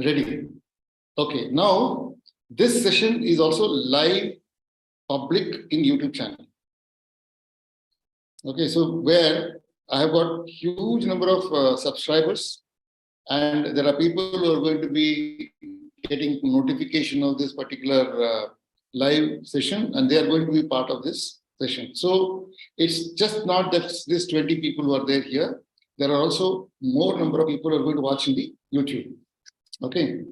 Ready? Okay. Now, this session is also live public in YouTube channel. Okay. So where I have got huge number of subscribers, and there are people who are going to be getting notification of this particular live session, and they are going to be part of this session. So it's just not that these 20 people who are there here. There are also more number of people who are going to watch in the YouTube. Okay.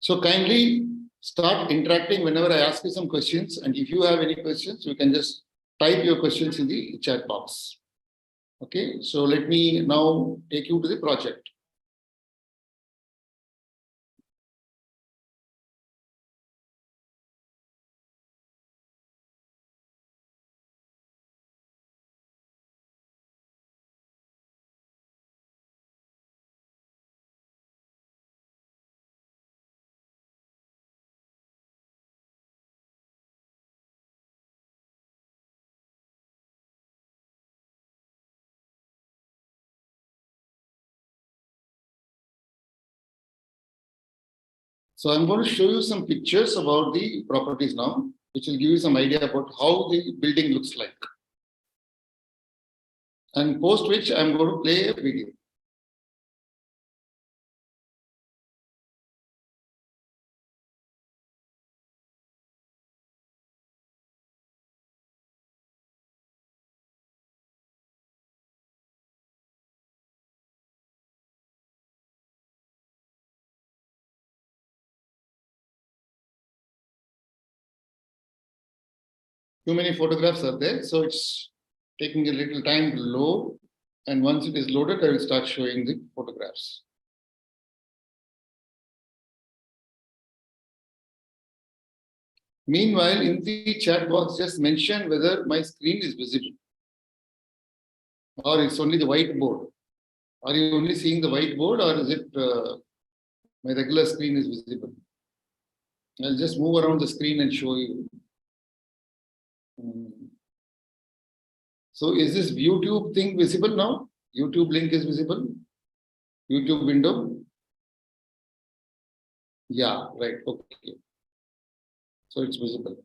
So kindly start interacting whenever I ask you some questions. And if you have any questions, you can just type your questions in the chat box. Okay. So let me now take you to the project. So I'm going to show you some pictures about the properties now, which will give you some idea about how the building looks like. And post which I'm going to play a video. Too many photographs are there, so it's taking a little time to load. And once it is loaded, I will start showing the photographs. Meanwhile, in the chat box, just mention whether my screen is visible or it's only the whiteboard. Are you only seeing the whiteboard, or is it my regular screen is visible? I'll just move around the screen and show you. So is this YouTube thing visible now? YouTube link is visible? YouTube window? Yeah, right. Okay. So it's visible.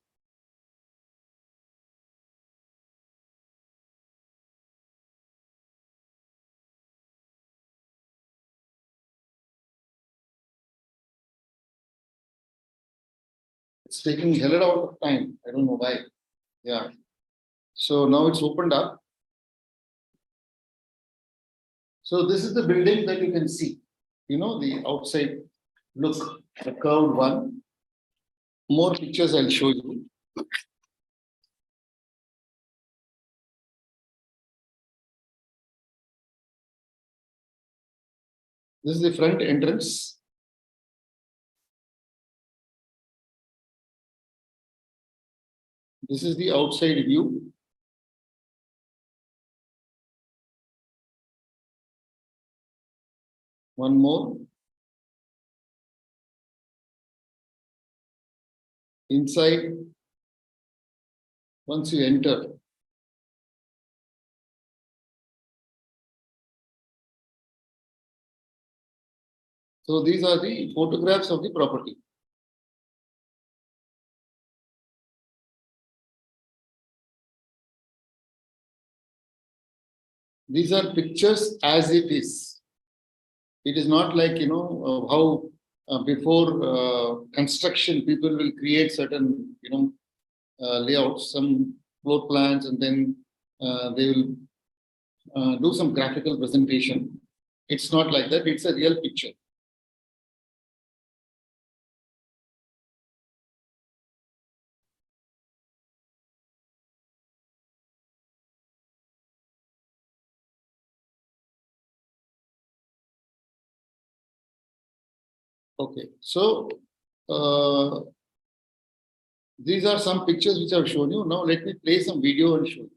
It's taking a hell lot of time. I don't know why. Yeah. So now it's opened up. So this is the building that you can see. You know, the outside look, the curved one. More pictures I'll show you. This is the front entrance. This is the outside view. One more. Inside, once you enter, so these are the photographs of the property. These are pictures as it is. It is not like, you know, how before construction, people will create certain, you know, layouts, some floor plans, and then they will do some graphical presentation. It's not like that. It's a real picture. Okay, so these are some pictures which I've shown you. Now let me play some video and show you.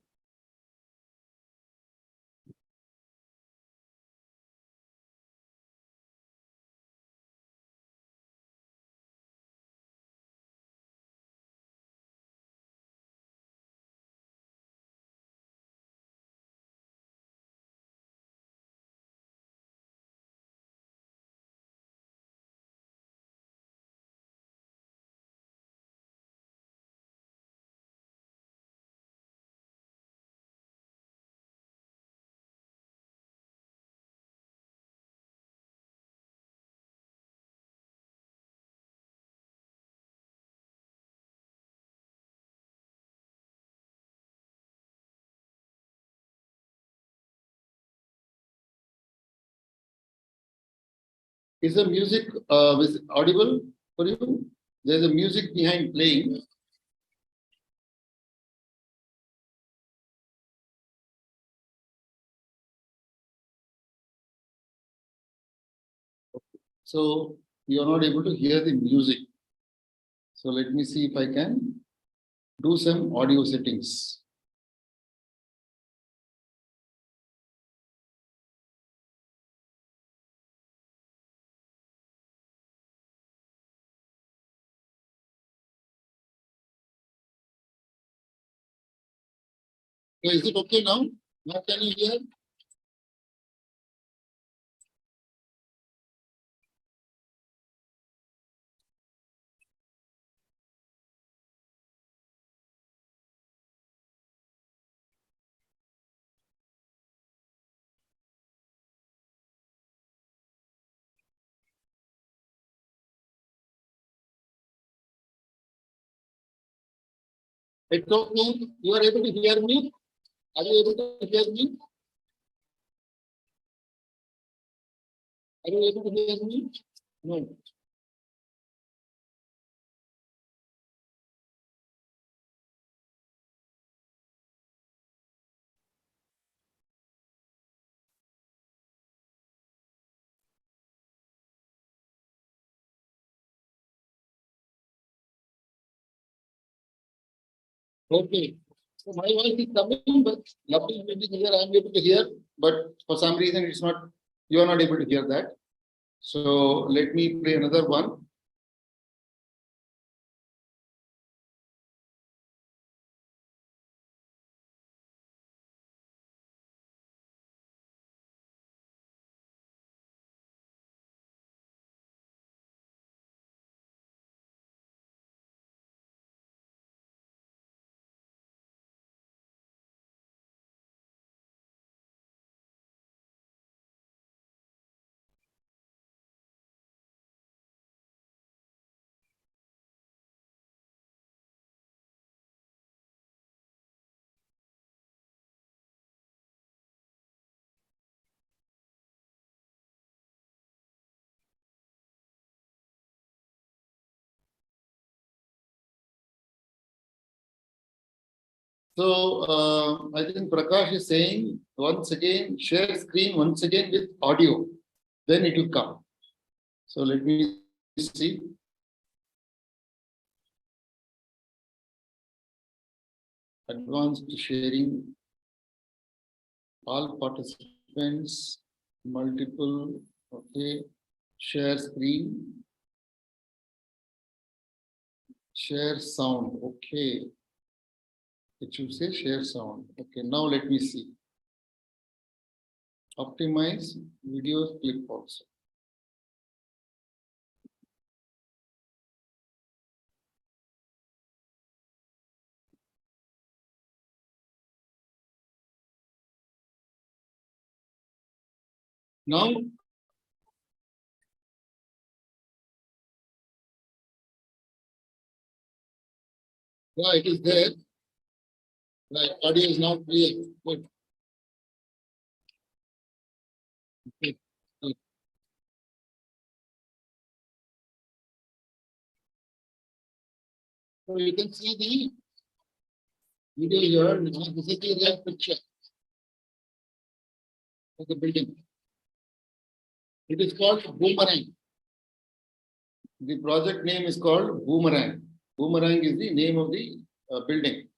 Is the music audible for you? There's a music behind playing. So you are not able to hear the music. So let me see if I can do some audio settings. So is it okay now? Now can you hear? It's okay. You are able to hear me? Are you able to hear me? Are you able to hear me? No. Okay. So my voice is coming, but nothing is here. I am able to hear, but for some reason it's not. You are not able to hear that. So let me play another one. So I think Prakash is saying once again, share screen once again with audio, then it will come. So let me see. Advanced sharing, all participants, multiple, okay, share screen, share sound, okay. It should say share sound. Okay, now let me see. Optimize video clip also. Now, yeah, it is there. Right, audio is not clear. Good. Okay. Good. So you can see the video here. Now, this is the real picture of the building. It is called Boomerang. The project name is called Boomerang. Boomerang is the name of the building.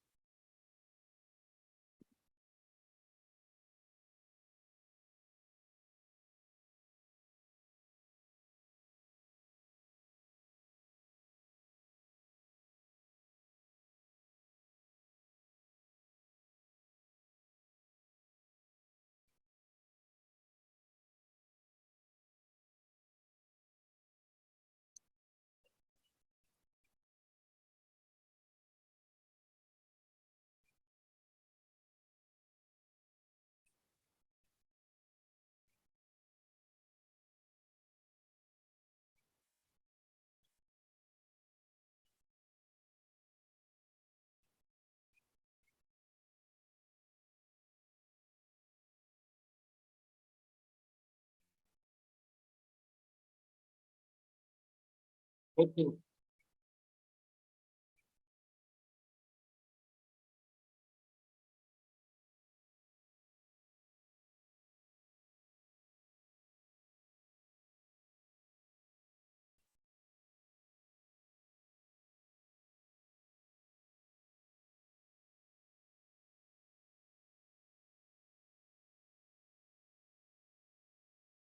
Okay.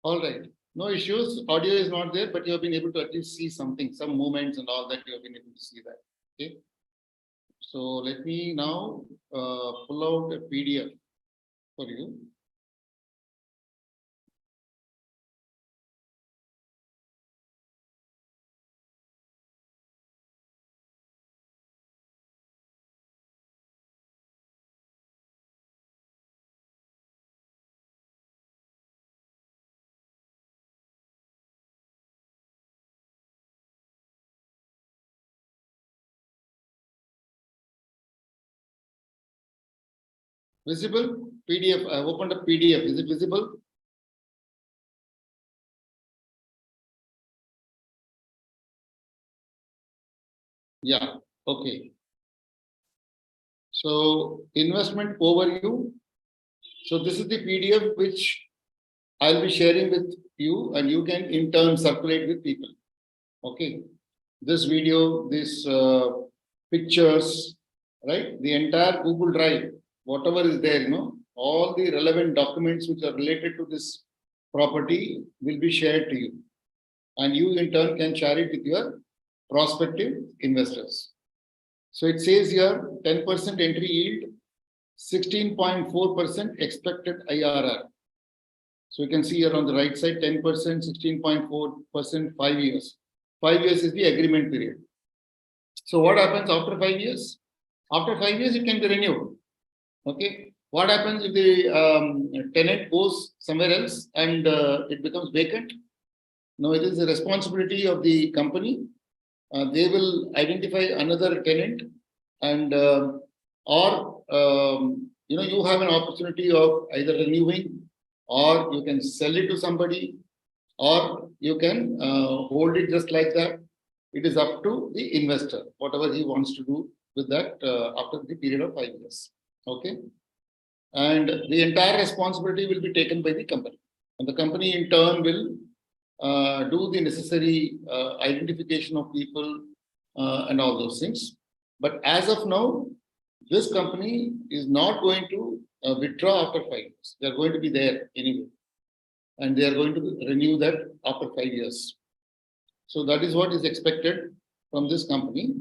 All right. No issues. Audio is not there, but you have been able to at least see something, some movements and all that you have been able to see that. Okay. So let me now pull out a PDF for you. Visible? PDF. I have opened a PDF. Is it visible? Yeah. Okay. So investment overview. So this is the PDF which I'll be sharing with you, and you can in turn circulate with people. Okay. This video, this pictures, right? The entire Google Drive, whatever is there, all the relevant documents which are related to this property will be shared to you. And you in turn can share it with your prospective investors. So it says here 10% entry yield, 16.4% expected IRR. So you can see here on the right side 10%, 16.4%, 5 years. 5 years is the agreement period. So what happens after 5 years? After 5 years, it can be renewed. Okay. What happens if the tenant goes somewhere else and it becomes vacant? No, it is the responsibility of the company. They will identify another tenant, and you have an opportunity of either renewing, or you can sell it to somebody, or you can hold it just like that. It is up to the investor, whatever he wants to do with that after the period of 5 years. Okay. And the entire responsibility will be taken by the company. And the company in turn will do the necessary identification of people and all those things. But as of now, this company is not going to withdraw after 5 years. They are going to be there anyway. And they are going to renew that after 5 years. So that is what is expected from this company.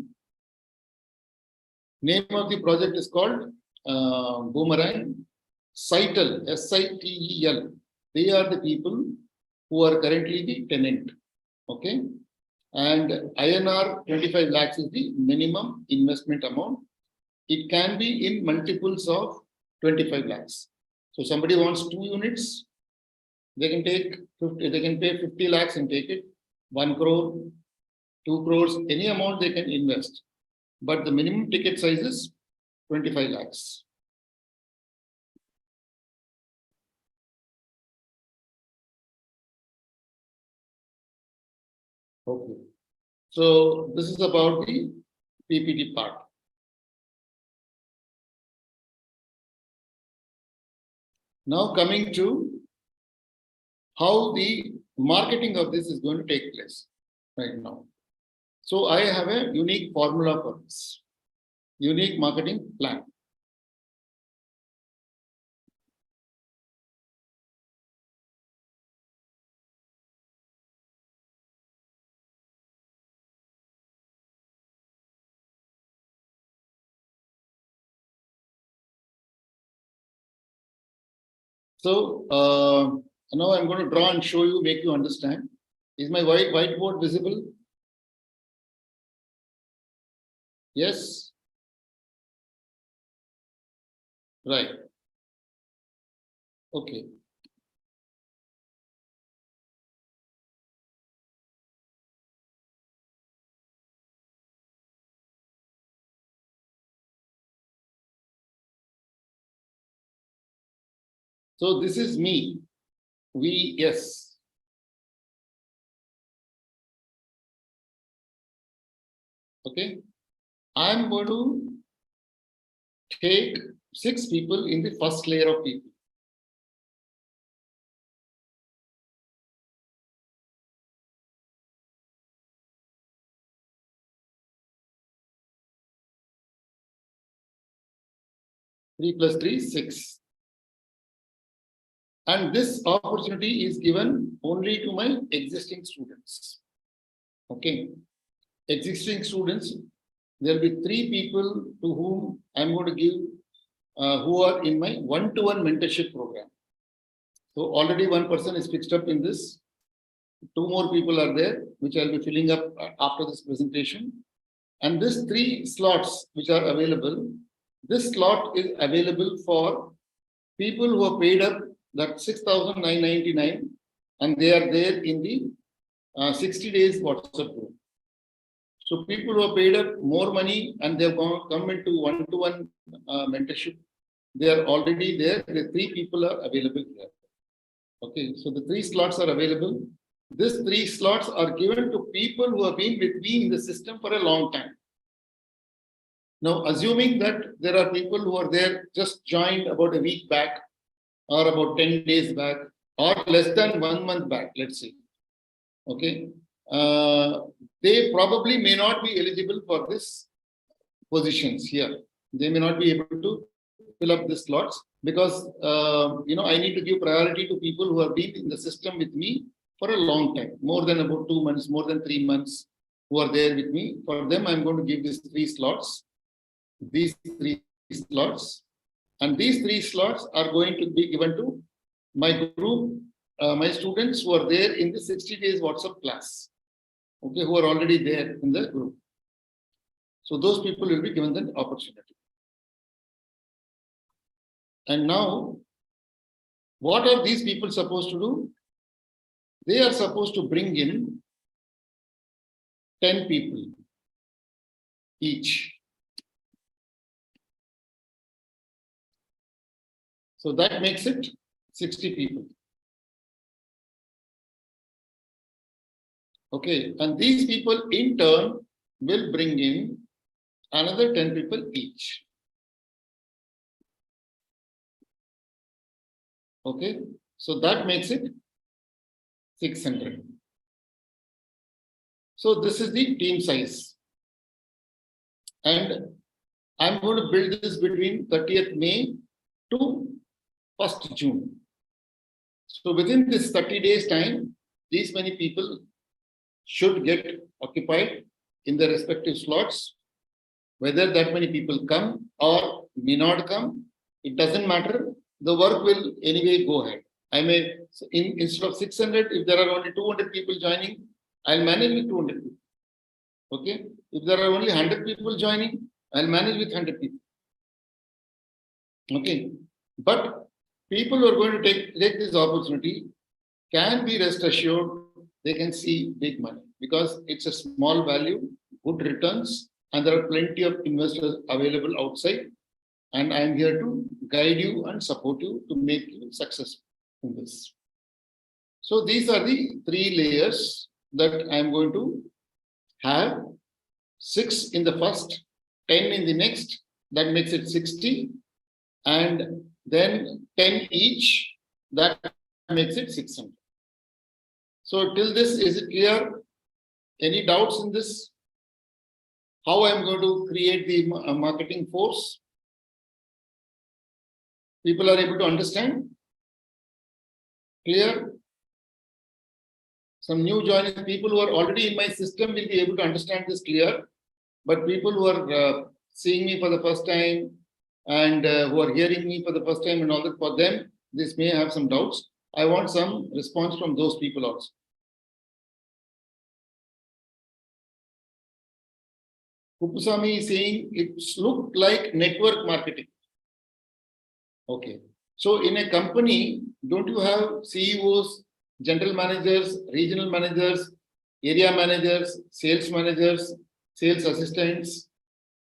Name of the project is called Boomerang. Sitel, Sitel. They are the people who are currently the tenant. Okay. And INR 25 lakhs is the minimum investment amount. It can be in multiples of 25 lakhs. So somebody wants 2 units, they can take 50, they can pay 50 lakhs and take it. 1 crore, 2 crores, any amount they can invest. But the minimum ticket size is 25 lakhs. Okay. So this is about the PPT part. Now coming to how the marketing of this is going to take place right now. So I have a unique formula for this, unique marketing plan. So now I'm going to draw and show you, make you understand. Is my whiteboard visible? Yes. Right. Okay. So this is me. Yes. Okay. I'm going to take 6 people in the first layer of people. Three plus three, 6. And this opportunity is given only to my existing students. Okay. Existing students, there will be 3 people to whom I'm going to give who are in my one-to-one mentorship program. So already one person is fixed up in this. 2 more people are there, which I'll be filling up after this presentation. And these 3 slots which are available, this slot is available for people who are paid up that 6,999 and they are there in the 60 days WhatsApp group. So people who are paid up more money and they have come into one-to-one mentorship, they are already there. The 3 people are available here. Okay, so the 3 slots are available. These 3 slots are given to people who have been with me in the system for a long time. Now, assuming that there are people who are there just joined about a week back or about 10 days back or less than 1 month back, let's say. Okay, they probably may not be eligible for this positions here. They may not be able to fill up the slots because I need to give priority to people who have been in the system with me for a long time, more than about 2 months, more than 3 months, who are there with me. For them, I'm going to give these 3 slots. These 3 slots, and these 3 slots are going to be given to my group, my students who are there in the 60 days WhatsApp class. Okay, who are already there in the group. So those people will be given the opportunity. And now, what are these people supposed to do? They are supposed to bring in 10 people each. So that makes it 60 people. Okay, and these people in turn will bring in another 10 people each. Okay, so that makes it 600. So this is the team size. And I'm going to build this between 30th May to 1st June. So within this 30 days time, these many people should get occupied in their respective slots. Whether that many people come or may not come, it doesn't matter. The work will anyway go ahead. I may, instead of 600, if there are only 200 people joining, I'll manage with 200 people. Okay. If there are only 100 people joining, I'll manage with 100 people. Okay. But people who are going to take this opportunity can be rest assured they can see big money because it's a small value, good returns, and there are plenty of investors available outside. And I'm here to guide you and support you to make you successful in this. So these are the 3 layers that I'm going to have. 6 in the first, 10 in the next, that makes it 60. And then 10 each, that makes it 600. So till this, is it clear? Any doubts in this? How I'm going to create the marketing force? People are able to understand? Clear? Some new joiners, people who are already in my system will be able to understand this clear. But people who are seeing me for the first time and who are hearing me for the first time and all that, for them, this may have some doubts. I want some response from those people also. Kupusami is saying it's looked like network marketing. Okay. So in a company, don't you have CEOs, general managers, regional managers, area managers, sales assistants,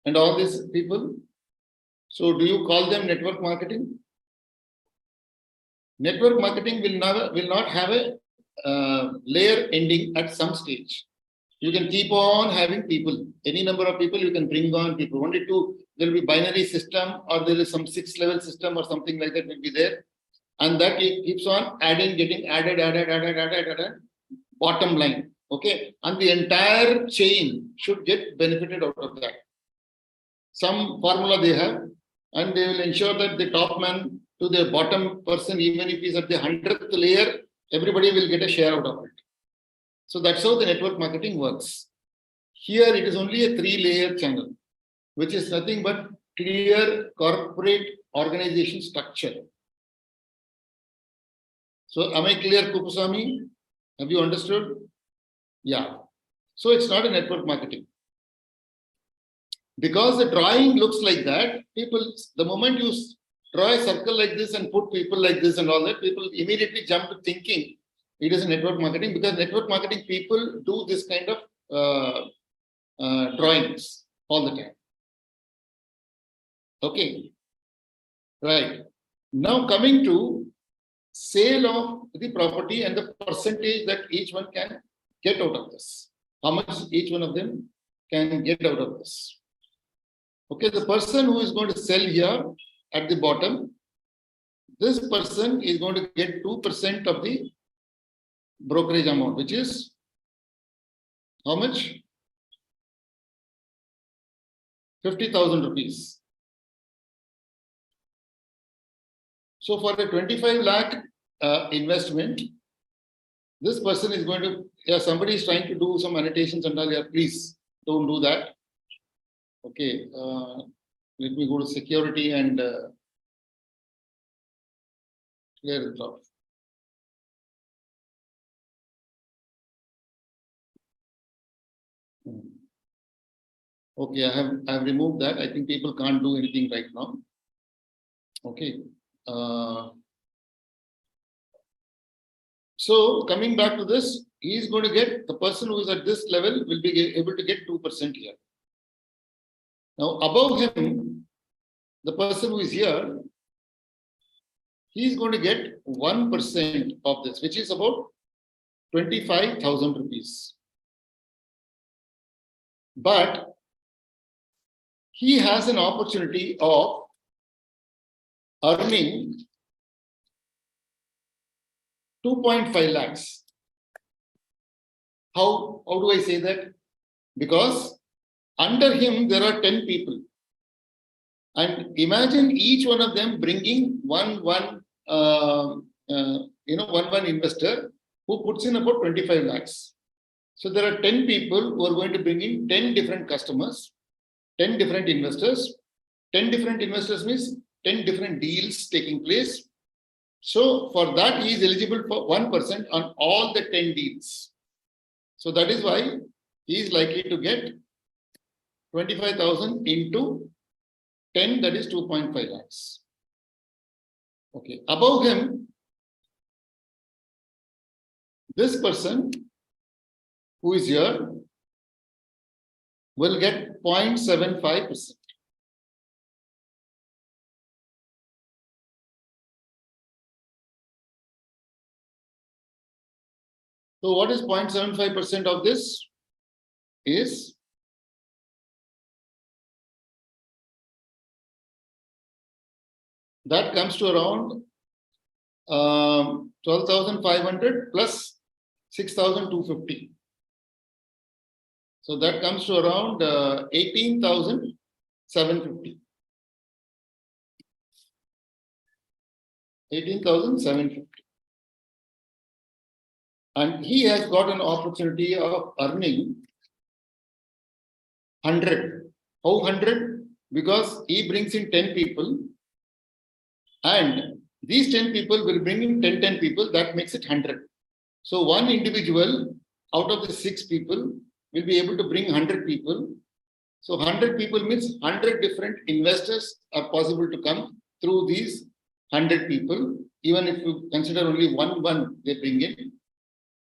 and all these people? So do you call them network marketing? Network marketing will not have a layer ending at some stage. You can keep on having people. Any number of people, you can bring on people. Only two, there will be binary system or there is some 6-level system or something like that will be there. And that keeps on adding, getting added. Bottom line. Okay. And the entire chain should get benefited out of that. Some formula they have, and they will ensure that the top man to the bottom person, even if he's at the 100th layer, everybody will get a share out of it. So that's how the network marketing works. Here it is only a 3-layer channel, which is nothing but clear corporate organization structure. So am I clear, Kupusami? Have you understood? Yeah. So it's not a network marketing. Because the drawing looks like that, people, the moment you draw a circle like this and put people like this and all that, people immediately jump to thinking it is a network marketing, because network marketing people do this kind of drawings all the time. Okay. Right. Now coming to sale of the property and the percentage that each one can get out of this. How much each one of them can get out of this. Okay, the person who is going to sell here at the bottom, this person is going to get 2% of the brokerage amount, which is how much? 50,000 rupees. So for a 25 lakh investment, this person is going to, yeah, somebody is trying to do some annotations and all, yeah, please don't do that. Okay, let me go to security and clear it off. Okay, I have removed that. I think people can't do anything right now. Okay. So coming back to this, he is going to get, the person who is at this level will be able to get 2% here. Now above him, the person who is here, he is going to get 1% of this, which is about 25,000 rupees. But he has an opportunity of earning 2.5 lakhs. How do I say that? Because under him there are 10 people. And imagine each one of them bringing one investor who puts in about 25 lakhs. So there are 10 people who are going to bring in 10 different customers, 10 different investors. 10 different investors means 10 different deals taking place. So for that, he is eligible for 1% on all the 10 deals. So that is why he is likely to get 25,000 into 10, that is 2.5 lakhs. Okay. Above him, this person who is here will get 0.75%. So what is 0.75% of this? Is that comes to around 12,500 plus 6,250. So that comes to around 18,750. 18,750. And he has got an opportunity of earning 100. How 100? Because he brings in 10 people. And these 10 people will bring in 10 people, that makes it 100. So one individual out of the 6 people will be able to bring 100 people. So 100 people means 100 different investors are possible to come through these 100 people, even if you consider only one they bring in.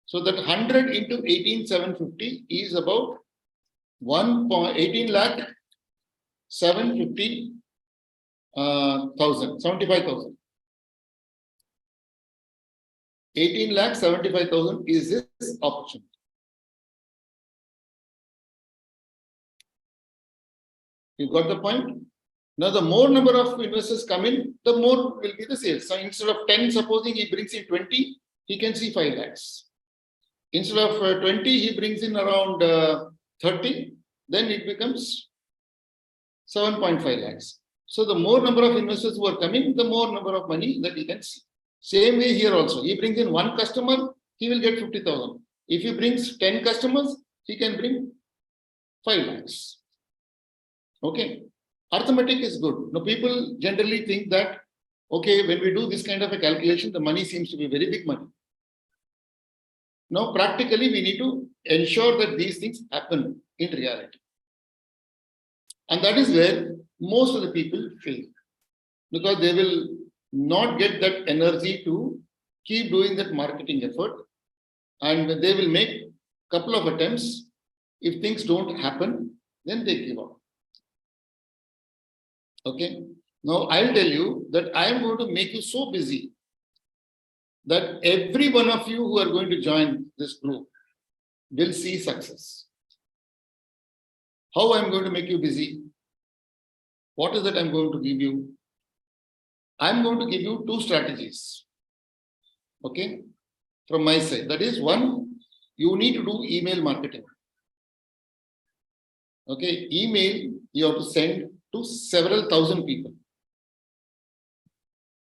So that 100 into 18,750 is about 18 lakh 750 75,000. 18 lakh 75,000 is this opportunity. You got the point? Now, the more number of investors come in, the more will be the sales. So instead of 10, supposing he brings in 20, he can see 5 lakhs. Instead of 20, he brings in around 30, then it becomes 7.5 lakhs. So the more number of investors who are coming, the more number of money that he can see. Same way here also. He brings in 1 customer, he will get 50,000. If he brings 10 customers, he can bring 5 lakhs. Okay. Arithmetic is good. Now, people generally think that, okay, when we do this kind of a calculation, the money seems to be very big money. Now, practically, we need to ensure that these things happen in reality. And that is where most of the people fail, because they will not get that energy to keep doing that marketing effort, and they will make a couple of attempts. If things don't happen, then they give up. Okay. Now, I'll tell you that I am going to make you so busy that every one of you who are going to join this group will see success. How I'm going to make you busy? What is that I'm going to give you? I'm going to give you 2 strategies. Okay. From my side. That is, 1, you need to do email marketing. Okay. Email you have to send to several thousand people.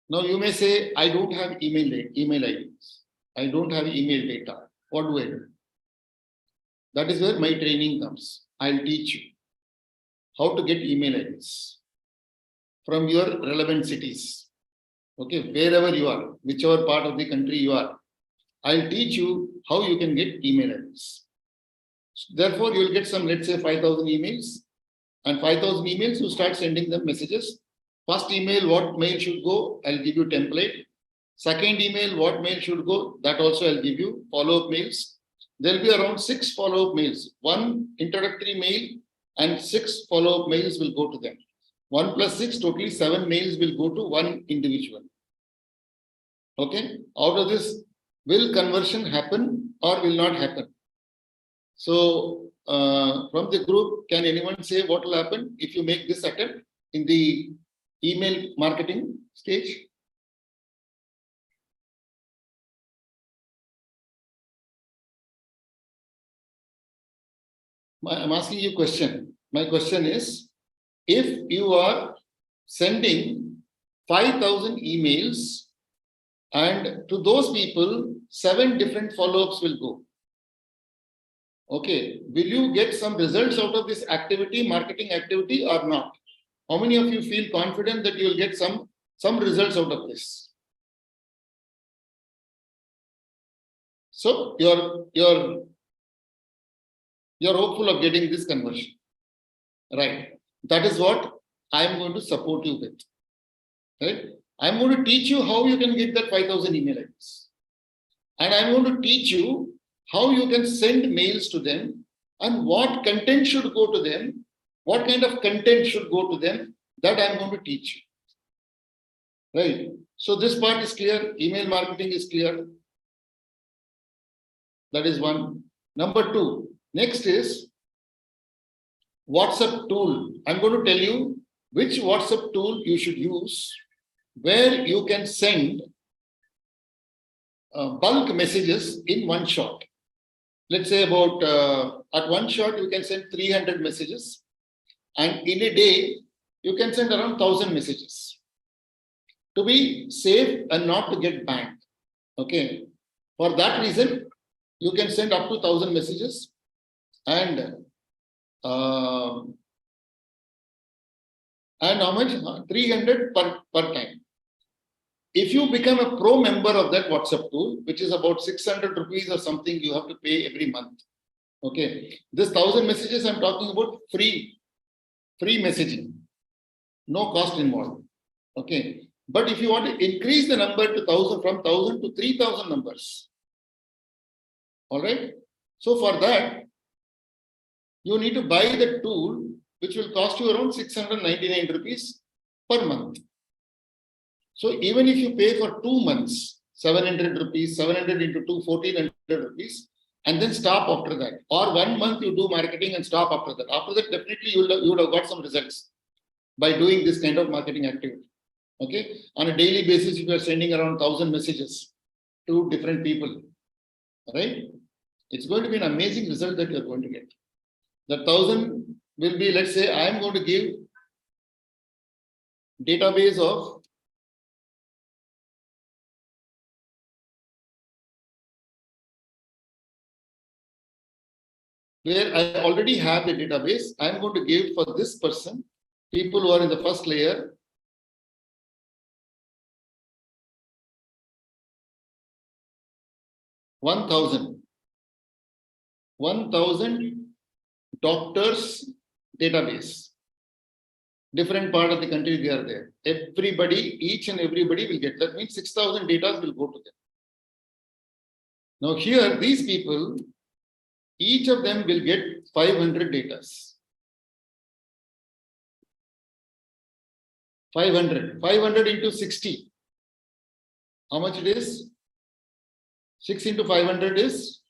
Now you may say, I don't have email IDs. I don't have email data. What do I do? That is where my training comes. I'll teach you how to get email IDs from your relevant cities. Okay, wherever you are, whichever part of the country you are, I'll teach you how you can get email IDs. Therefore, you'll get some, let's say, 5,000 emails. And 5,000 emails, you start sending them messages. First email, what mail should go? I'll give you template. Second email, what mail should go? That also I'll give you follow-up mails. There'll be around 6 follow-up mails. 1 introductory mail and 6 follow-up mails will go to them. 1 plus 6, totally 7 mails will go to 1 individual. Okay. Out of this, will conversion happen or will not happen? So, from the group, can anyone say what will happen if you make this attempt in the email marketing stage? I'm asking you a question. My question is, if you are sending 5,000 emails and to those people, 7 different follow-ups will go. Okay, will you get some results out of this activity, marketing activity, or not? How many of you feel confident that you will get some results out of this? So you're hopeful of getting this conversion, right? That is what I am going to support you with, right? I'm going to teach you how you can get that 5,000 email IDs, and I'm going to teach you how you can send mails to them and what content should go to them, what kind of content should go to them, that I'm going to teach you, right? So this part is clear. Email marketing is clear. That is 1. Number 2, next is WhatsApp tool. I'm going to tell you which WhatsApp tool you should use, where you can send bulk messages in one shot. Let's say about at one shot, you can send 300 messages, and in a day, you can send around 1,000 messages to be safe and not to get banned. Okay. For that reason, you can send up to 1,000 messages, and how much? 300 per time. If you become a pro member of that WhatsApp tool, which is about 600 rupees or something you have to pay every month. Okay. This 1,000 messages I'm talking about free messaging. No cost involved. Okay. But if you want to increase the number to 1,000, from 1,000 to 3,000 numbers. All right. So for that, you need to buy the tool, which will cost you around 699 rupees per month. So even if you pay for 2 months, 700 rupees, 700 into 2, 1,400 rupees, and then stop after that. Or 1 month you do marketing and stop after that. After that, definitely you would have got some results by doing this kind of marketing activity. Okay. On a daily basis, if you are sending around 1,000 messages to different people, right? It's going to be an amazing result that you're going to get. The 1,000 will be, let's say, I'm going to give database of where I already have the database. I'm going to give for this person, people who are in the first layer, 1,000 doctors database. Different part of the country they are there. Everybody, each and everybody will get that. Means 6,000 data will go to them. Now here, these people, each of them will get 500 data. 500 into 60. How much it is? 6 into 500 is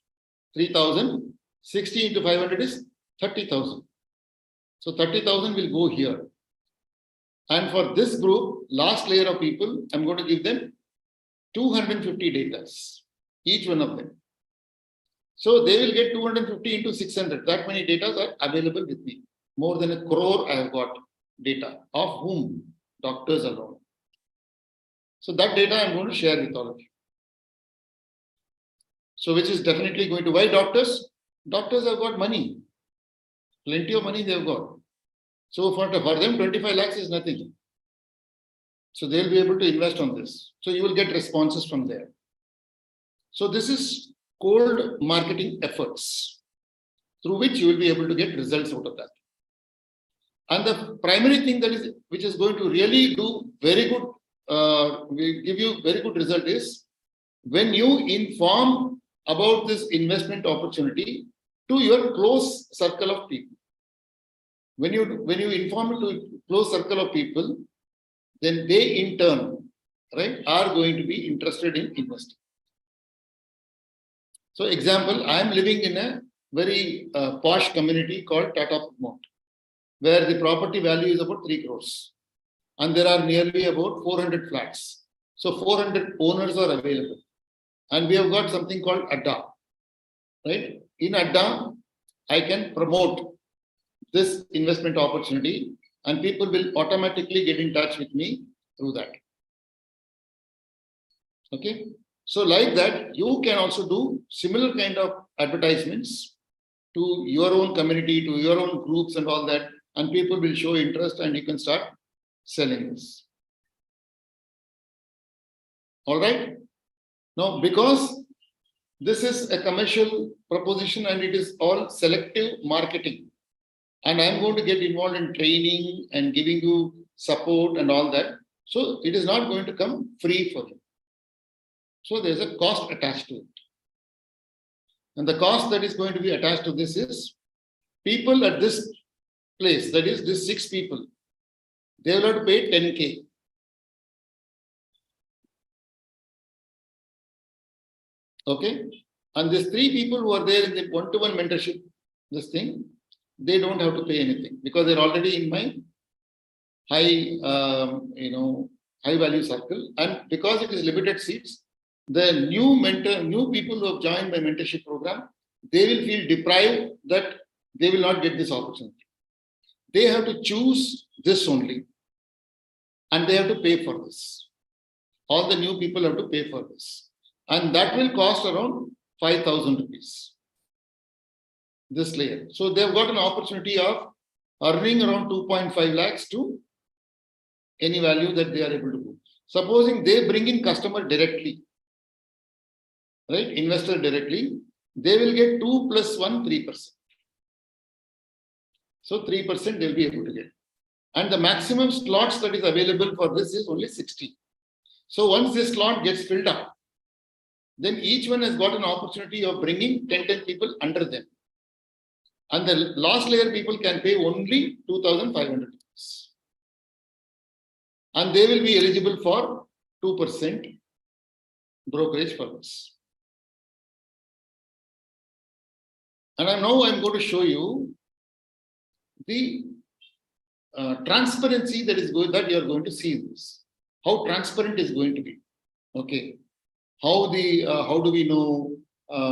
3,000. 60 into 500 is 30,000. So 30,000 will go here. And for this group, last layer of people, I'm going to give them 250 data, each one of them. So they will get 250 into 600. That many data are available with me. More than 1 crore I have got data, of whom? Doctors alone. So that data I'm going to share with all of you. So which is definitely going to, why doctors? Doctors have got money. Plenty of money they have got. So for them, 25 lakhs is nothing. So they'll be able to invest on this. So you will get responses from there. So this is cold marketing efforts through which you will be able to get results out of that. And the primary thing that is, which is going to really do very good, will give you very good result is when you inform about this investment opportunity to your close circle of people. When you inform to a close circle of people, then they in turn, right, are going to be interested in investing. So example, I am living in a very posh community called Tata Mount, where the property value is about 3 crores. And there are nearly about 400 flats. So 400 owners are available. And we have got something called Adda, right? In Adda, I can promote this investment opportunity and people will automatically get in touch with me through that. Okay. So like that, you can also do similar kind of advertisements to your own community, to your own groups and all that, and people will show interest and you can start selling this. All right. Now, because this is a commercial proposition and it is all selective marketing, and I'm going to get involved in training and giving you support and all that. So it is not going to come free for you. So there's a cost attached to it. And the cost that is going to be attached to this is people at this place, that is this 6 people, they will have to pay 10K. Okay. And these 3 people who are there in the one-to-one mentorship, this thing, they don't have to pay anything because they're already in my high, high value circle. And because it is limited seats, the new people who have joined my mentorship program, they will feel deprived that they will not get this opportunity. They have to choose this only. And they have to pay for this. All the new people have to pay for this. And that will cost around 5,000 rupees. This layer. So they've got an opportunity of earning around 2.5 lakhs to any value that they are able to do. Supposing they bring in customer directly, right? Investor directly, they will get 2 plus 1, 3%. So 3% they'll be able to get. And the maximum slots that is available for this is only 60. So once this slot gets filled up, then each one has got an opportunity of bringing 10 people under them. And the last layer people can pay only 2,500 rupees. And they will be eligible for 2% brokerage for this. And now I'm going to show you the transparency that you are going to see in this. How transparent is going to be. Okay. How do we know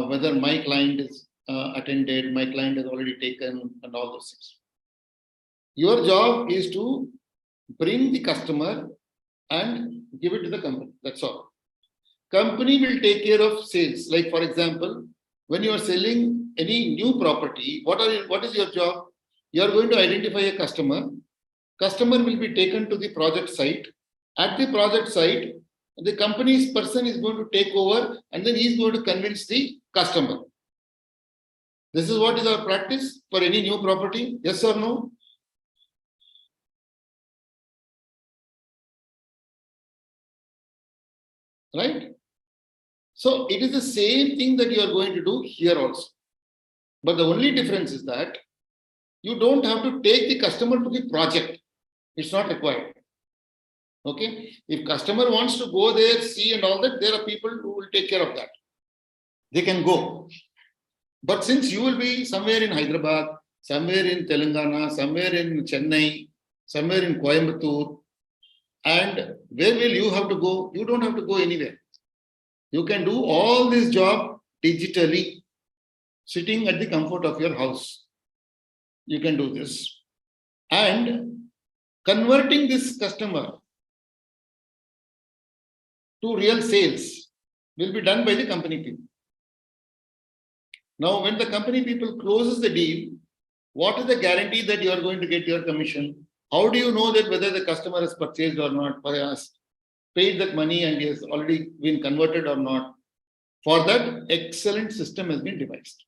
whether my client is attended, my client has already taken, and all those things. Your job is to bring the customer and give it to the company. That's all. Company will take care of sales. Like for example, when you are selling any new property, what is your job? You are going to identify a customer. Customer will be taken to the project site. At the project site, the company's person is going to take over, and then he is going to convince the customer. This is what is our practice for any new property. Yes or no? Right? So it is the same thing that you are going to do here also. But the only difference is that you don't have to take the customer to the project. It's not required. Okay. If customer wants to go there, see and all that, there are people who will take care of that. They can go. But since you will be somewhere in Hyderabad, somewhere in Telangana, somewhere in Chennai, somewhere in Coimbatore, and where will you have to go? You don't have to go anywhere. You can do all this job digitally, sitting at the comfort of your house. You can do this. And converting this customer to real sales will be done by the company people. Now, when the company people closes the deal, what is the guarantee that you are going to get your commission? How do you know that whether the customer has purchased or not, has paid that money and he has already been converted or not? For that, excellent system has been devised.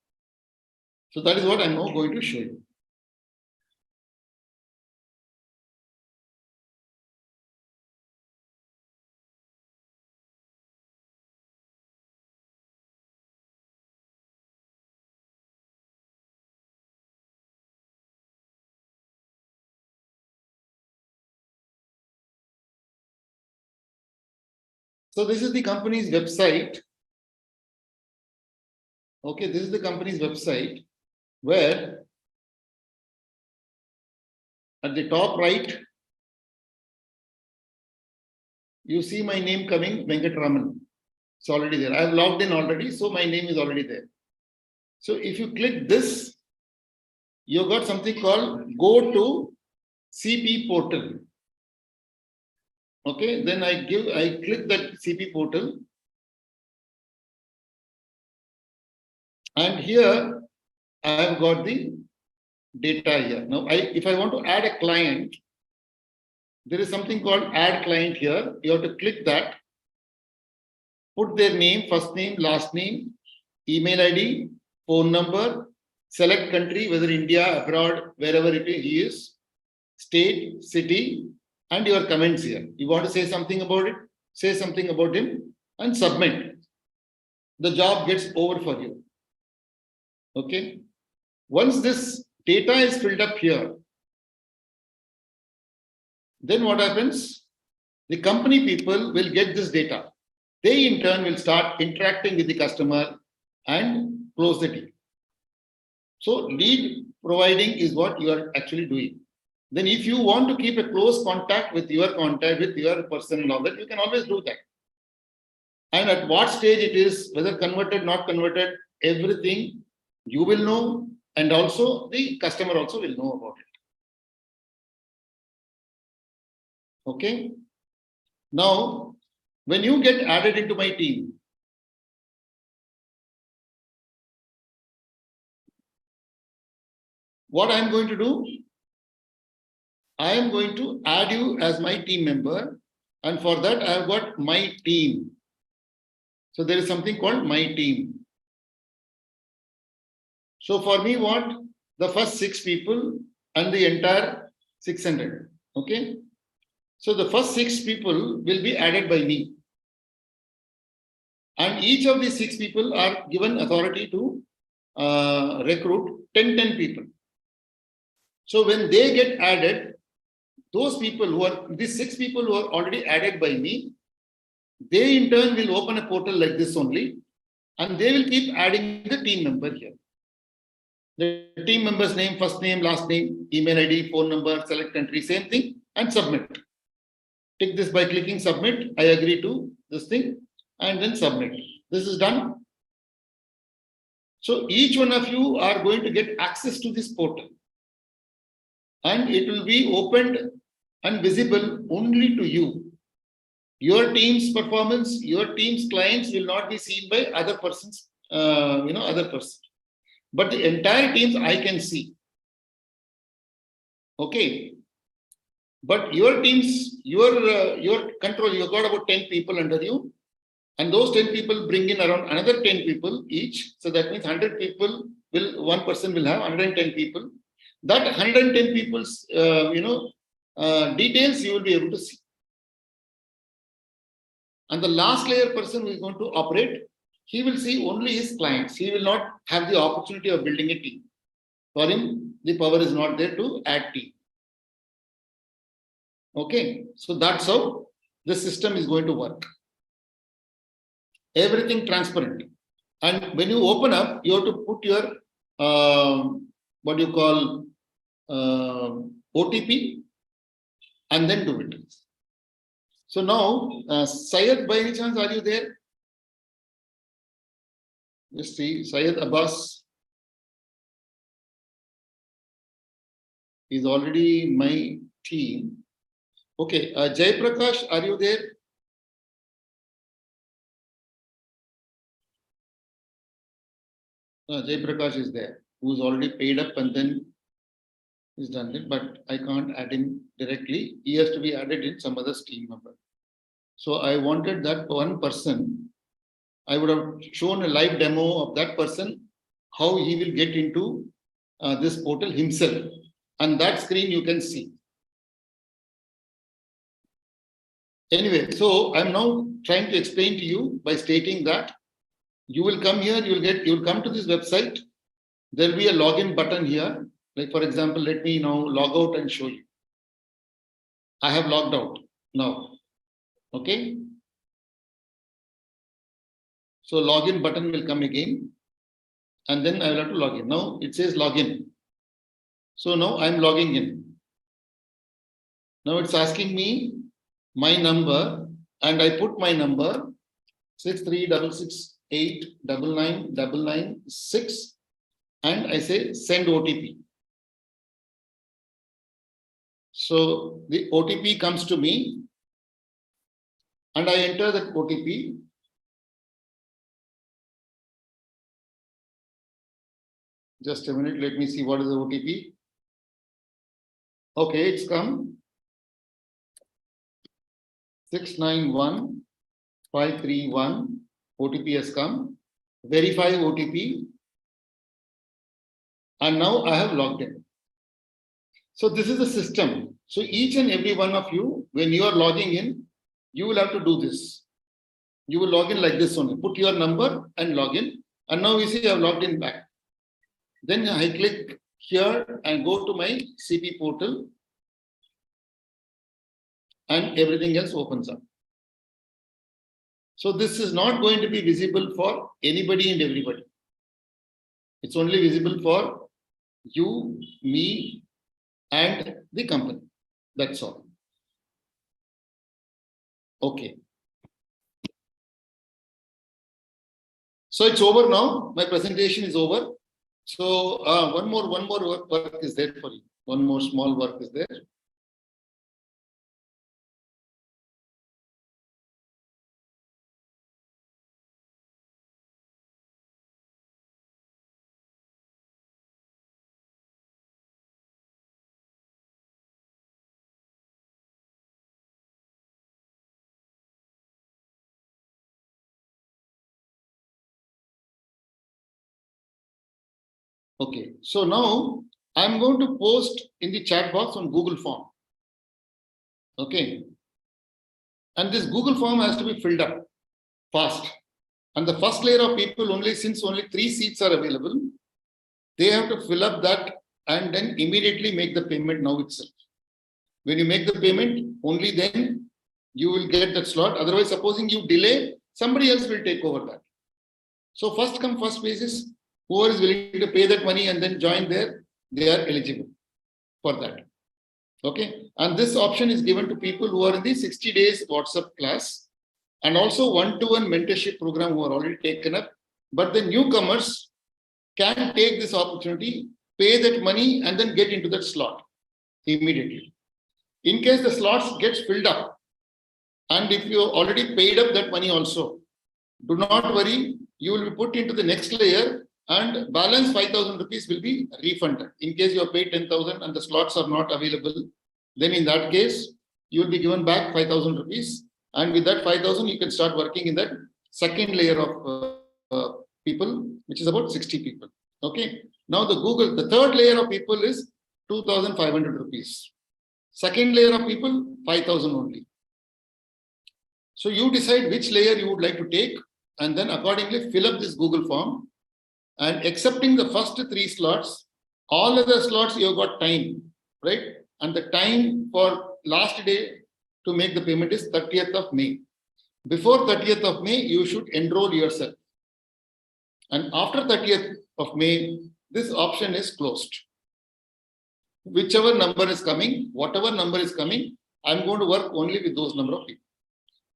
So that is what I'm now going to show you. So this is the company's website. Okay, this is the company's website where at the top right, you see my name coming, Venkatraman. It's already there. I have logged in already, so my name is already there. So if you click this, you got something called Go to CP Portal. Okay, then I click that CP Portal. And here I have got the data here. Now, if I want to add a client, there is something called Add Client here. You have to click that, put their name, first name, last name, email ID, phone number, select country, whether India, abroad, wherever he is, state, city, and your comments here. You want to say something about it, say something about him, and submit. The job gets over for you. Okay. Once this data is filled up here, then what happens? The company people will get this data. They in turn will start interacting with the customer and close the deal. So lead providing is what you are actually doing. Then if you want to keep a close contact with your person and all that, you can always do that. And at what stage it is, whether converted, not converted, everything you will know, and also the customer also will know about it. Okay. Now, when you get added into my team, what I am going to do, I am going to add you as my team member, and for that I have got my team. So there is something called my team. So for me, what? The first 6 people and the entire 600. Okay. So the first 6 people will be added by me. And each of these 6 people are given authority to recruit 10 people. So when they get added, those people these 6 people who are already added by me, they in turn will open a portal like this only, and they will keep adding the team member here. The team member's name, first name, last name, email ID, phone number, select country, same thing, and submit. Tick this by clicking submit. I agree to this thing, and then submit. This is done. So each one of you are going to get access to this portal, and it will be opened and visible only to you. Your team's performance, your team's clients will not be seen by other persons, other person. But the entire teams I can see. Okay. But your teams, your control, you've got about 10 people under you. And those 10 people bring in around another 10 people each. So that means 100 people one person will have 110 people. That 110 people's, details you will be able to see. And the last layer person who is going to operate, he will see only his clients. He will not have the opportunity of building a team. For him, the power is not there to add team. Okay, so that's how the system is going to work. Everything transparent. And when you open up, you have to put your what you call OTP and then do it. So now, Syed, by any chance, are you there? Let's see, Syed Abbas is already in my team. Okay, Jay Prakash, are you there? Jay Prakash is there, who's already paid up and then is done it, but I can't add him directly. He has to be added in some other team member. So I wanted that one person. I would have shown a live demo of that person, how he will get into this portal himself. And that screen you can see. Anyway, so I'm now trying to explain to you by stating that you will come here, you will come to this website. There'll be a login button here. Like, for example, let me now log out and show you. I have logged out now. Okay. So login button will come again. And then I will have to log in. Now it says login. So now I'm logging in. Now it's asking me my number, and I put my number 6366899996, and I say send OTP. So the OTP comes to me, and I enter that OTP. Just a minute, let me see what is the OTP. Okay, it's come. 691531. OTP has come. Verify OTP. And now I have logged in. So this is the system. So each and every one of you, when you are logging in, you will have to do this. You will log in like this only. Put your number and log in. And now you see I have logged in back. Then I click here and go to my CP portal, and everything else opens up. So this is not going to be visible for anybody and everybody. It's only visible for you, me, and the company. That's all. Okay. So it's over now. My presentation is over. So one more work is there for you. One more small work is there. Okay, so now I'm going to post in the chat box on Google Form. Okay. And this Google Form has to be filled up fast. And the first layer of people, since only 3 seats are available, they have to fill up that and then immediately make the payment now itself. When you make the payment, only then you will get that slot. Otherwise, supposing you delay, somebody else will take over that. So first come first basis, whoever is willing to pay that money and then join there, they are eligible for that. Okay. And this option is given to people who are in the 60 days WhatsApp class and also one-to-one mentorship program who are already taken up. But the newcomers can take this opportunity, pay that money, and then get into that slot immediately. In case the slots gets filled up, and if you already paid up that money also, do not worry, you will be put into the next layer and balance 5,000 rupees will be refunded. In case you have paid 10,000 and the slots are not available, then in that case, you will be given back 5,000 rupees. And with that 5,000, you can start working in that second layer of people, which is about 60 people. Okay. Now the third layer of people is 2,500 rupees. Second layer of people, 5,000 only. So you decide which layer you would like to take and then accordingly fill up this Google form. And accepting the first 3 slots, all other slots you have got time, right? And the time for last day to make the payment is 30th of May. Before 30th of May, you should enroll yourself. And after 30th of May, this option is closed. Whichever number is coming, whatever number is coming, I'm going to work only with those number of people.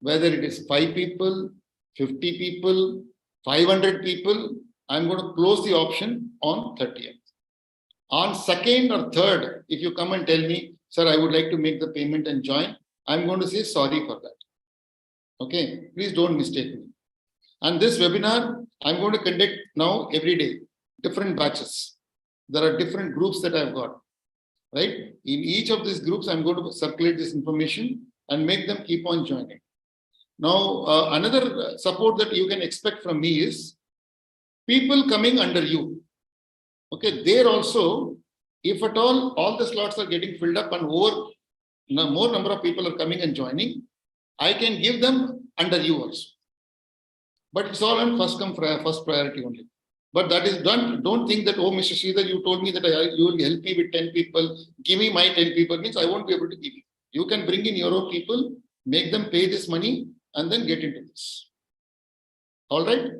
Whether it is 5 people, 50 people, 500 people, I'm going to close the option on 30th. On 2nd or 3rd, if you come and tell me, sir, I would like to make the payment and join, I'm going to say sorry for that. Okay, please don't mistake me. And this webinar, I'm going to conduct now every day, different batches. There are different groups that I've got, right? In each of these groups, I'm going to circulate this information and make them keep on joining. Now, another support that you can expect from me is people coming under you. Okay, there also, if at all the slots are getting filled up and more number of people are coming and joining, I can give them under you also. But it's all on first priority only. But that is done. Don't think that, oh, Mr. Sridhar, you told me that you will help me with 10 people. Give me my 10 people. Means I won't be able to give you. You can bring in your own people, make them pay this money, and then get into this. All right.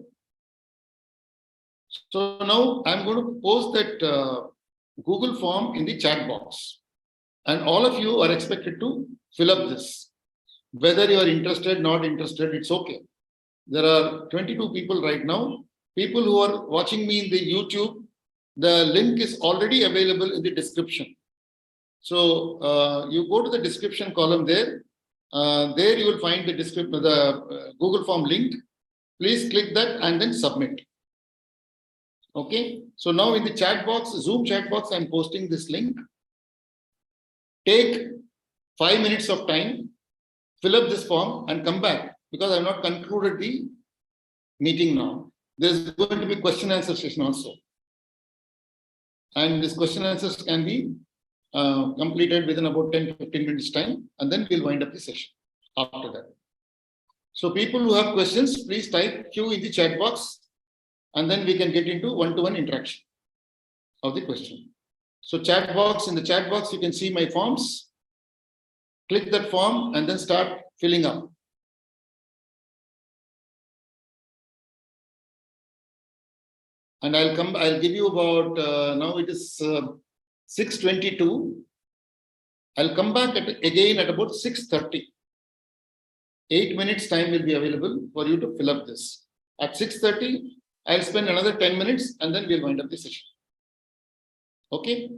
So now I'm going to post that Google form in the chat box. And all of you are expected to fill up this. Whether you are interested, not interested, it's okay. There are 22 people right now. People who are watching me in the YouTube, the link is already available in the description. So you go to the description column there. There you will find the Google form link. Please click that and then submit. Okay. So now in the chat box, Zoom chat box, I'm posting this link. Take 5 minutes of time, fill up this form and come back because I have not concluded the meeting now. There's going to be question and answer session also. And this question and answers can be completed within about 10-15 minutes time, and then we'll wind up the session after that. So people who have questions, please type Q in the chat box, and then we can get into one-to-one interaction of the question. So chat box, in the chat box, you can see my forms. Click that form and then start filling up. And I'll give you about, now it is 6:22. I'll come back again at about 6:30. 8 minutes time will be available for you to fill up this. At 6:30, I'll spend another 10 minutes and then we'll wind up the session. Okay.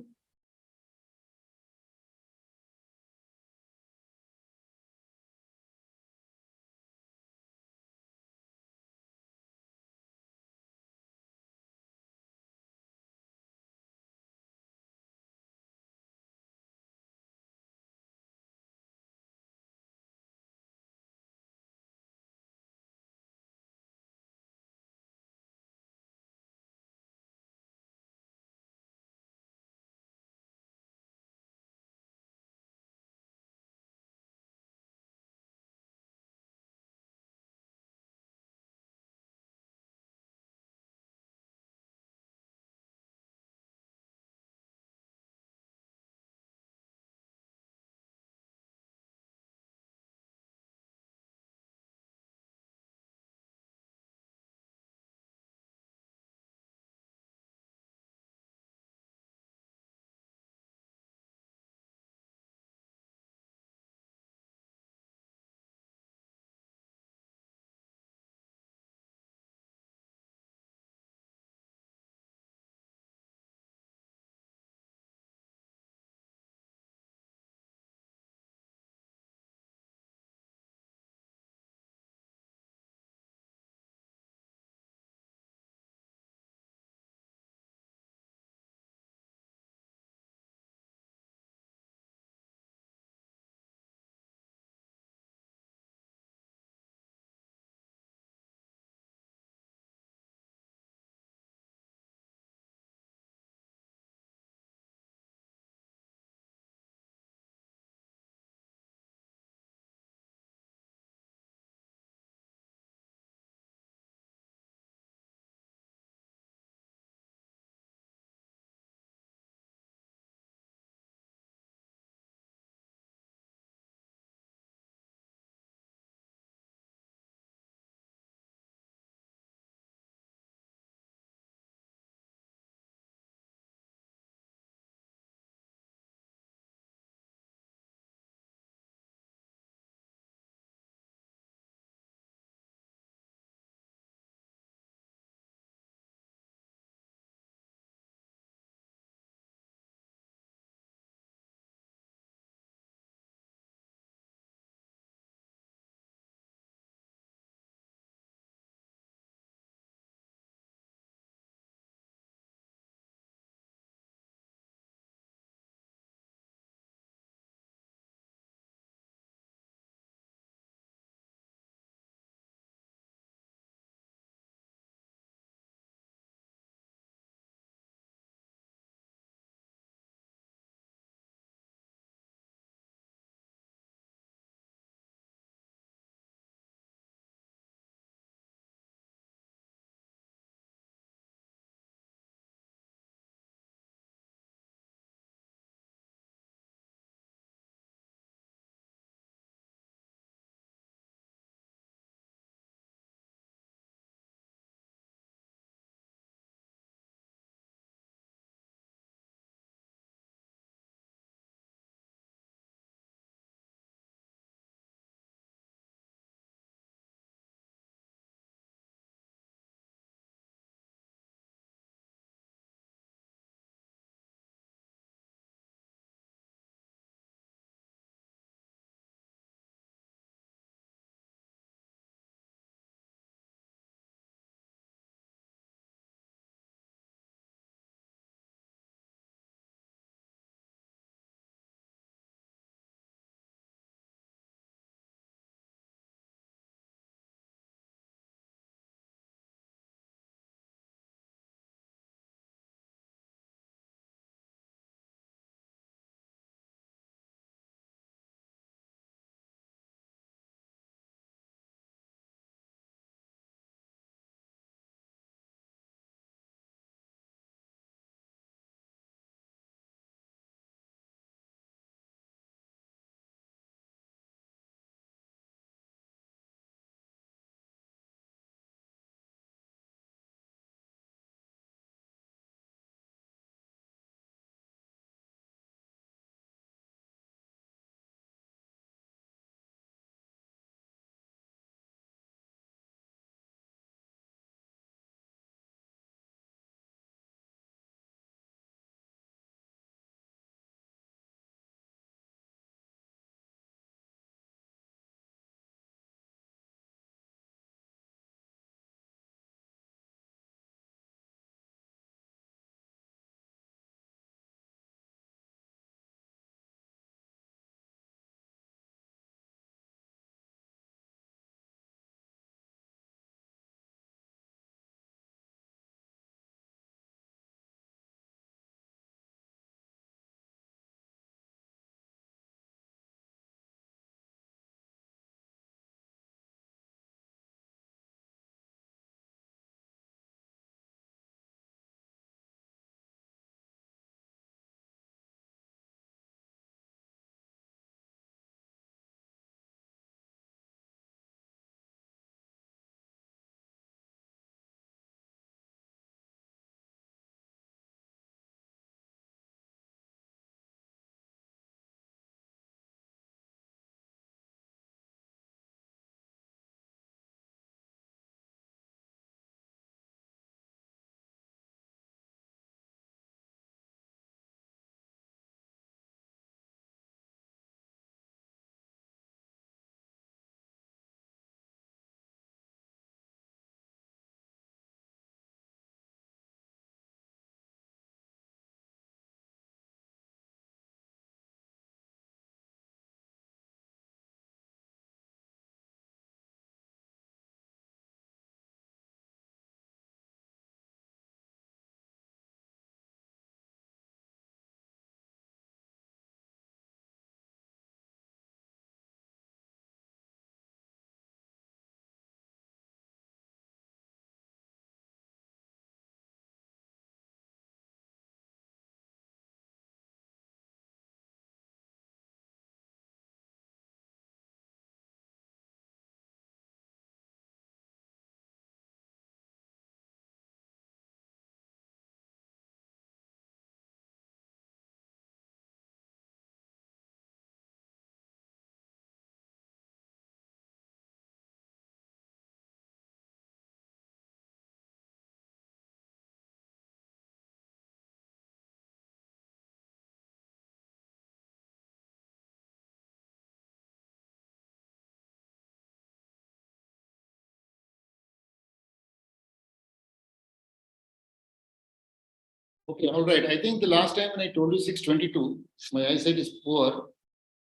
Okay, all right. I think the last time when I told you 6:22, my eyesight is poor.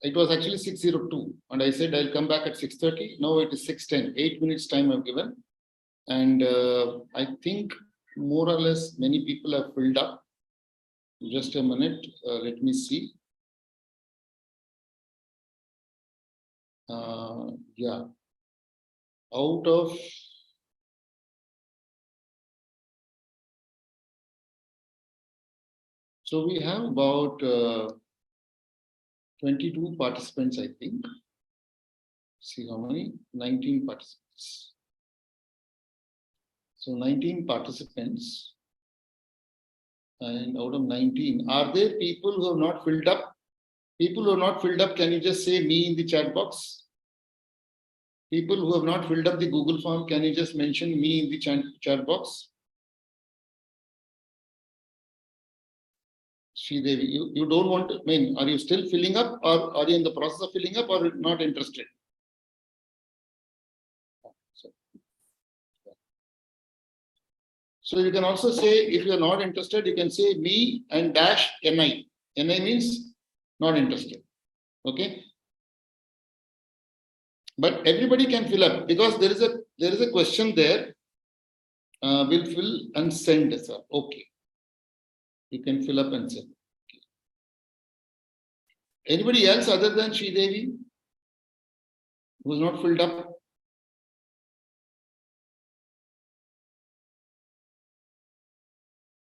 It was actually 6:02, and I said I'll come back at 6:30. Now it is 6:10. 8 minutes time I've given, and I think more or less many people have filled up. Just a minute. Let me see. Yeah. Out of so we have about 22 participants, I think. See how many? 19 participants. So 19 participants. And out of 19, are there people who have not filled up? People who have not filled up, can you just say me in the chat box? People who have not filled up the Google form, can you just mention me in the chat box? Sridevi, you don't want to, I mean, are you still filling up, or are you in the process of filling up, or not interested? So you can also say, if you are not interested, you can say me and dash NI. NI means not interested. Okay. But everybody can fill up, because there is a question there. Will fill and send, sir. Okay. You can fill up and send. Okay. Anybody else other than Sridevi who's not filled up?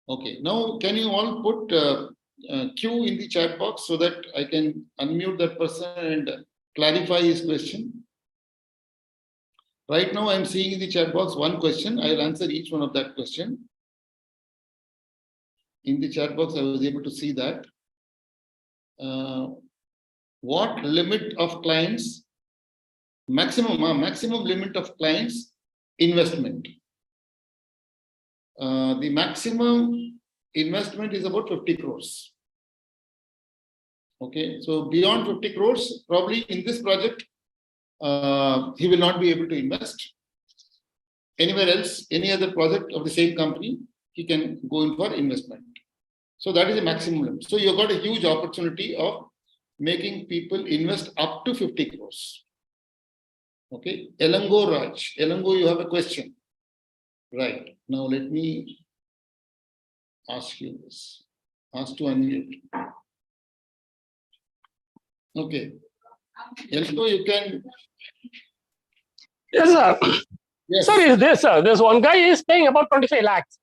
Okay. Now, can you all put Q in the chat box so that I can unmute that person and clarify his question? Right now, I'm seeing in the chat box one question. I'll answer each one of that question. In the chat box, I was able to see that. What limit of clients, maximum limit of clients investment? The maximum investment is about 50 crores. Okay, so beyond 50 crores, probably in this project, he will not be able to invest. Anywhere else, any other project of the same company, he can go in for investment. So that is a maximum limit. So you've got a huge opportunity of making people invest up to 50 crores. Okay, Elango Raj. Elango, you have a question. Right. Now let me ask you this. Ask to unmute. Okay. Elango, you can. Yes, sir. Yes. Sir, is this, sir? This one guy is paying about 25 lakhs.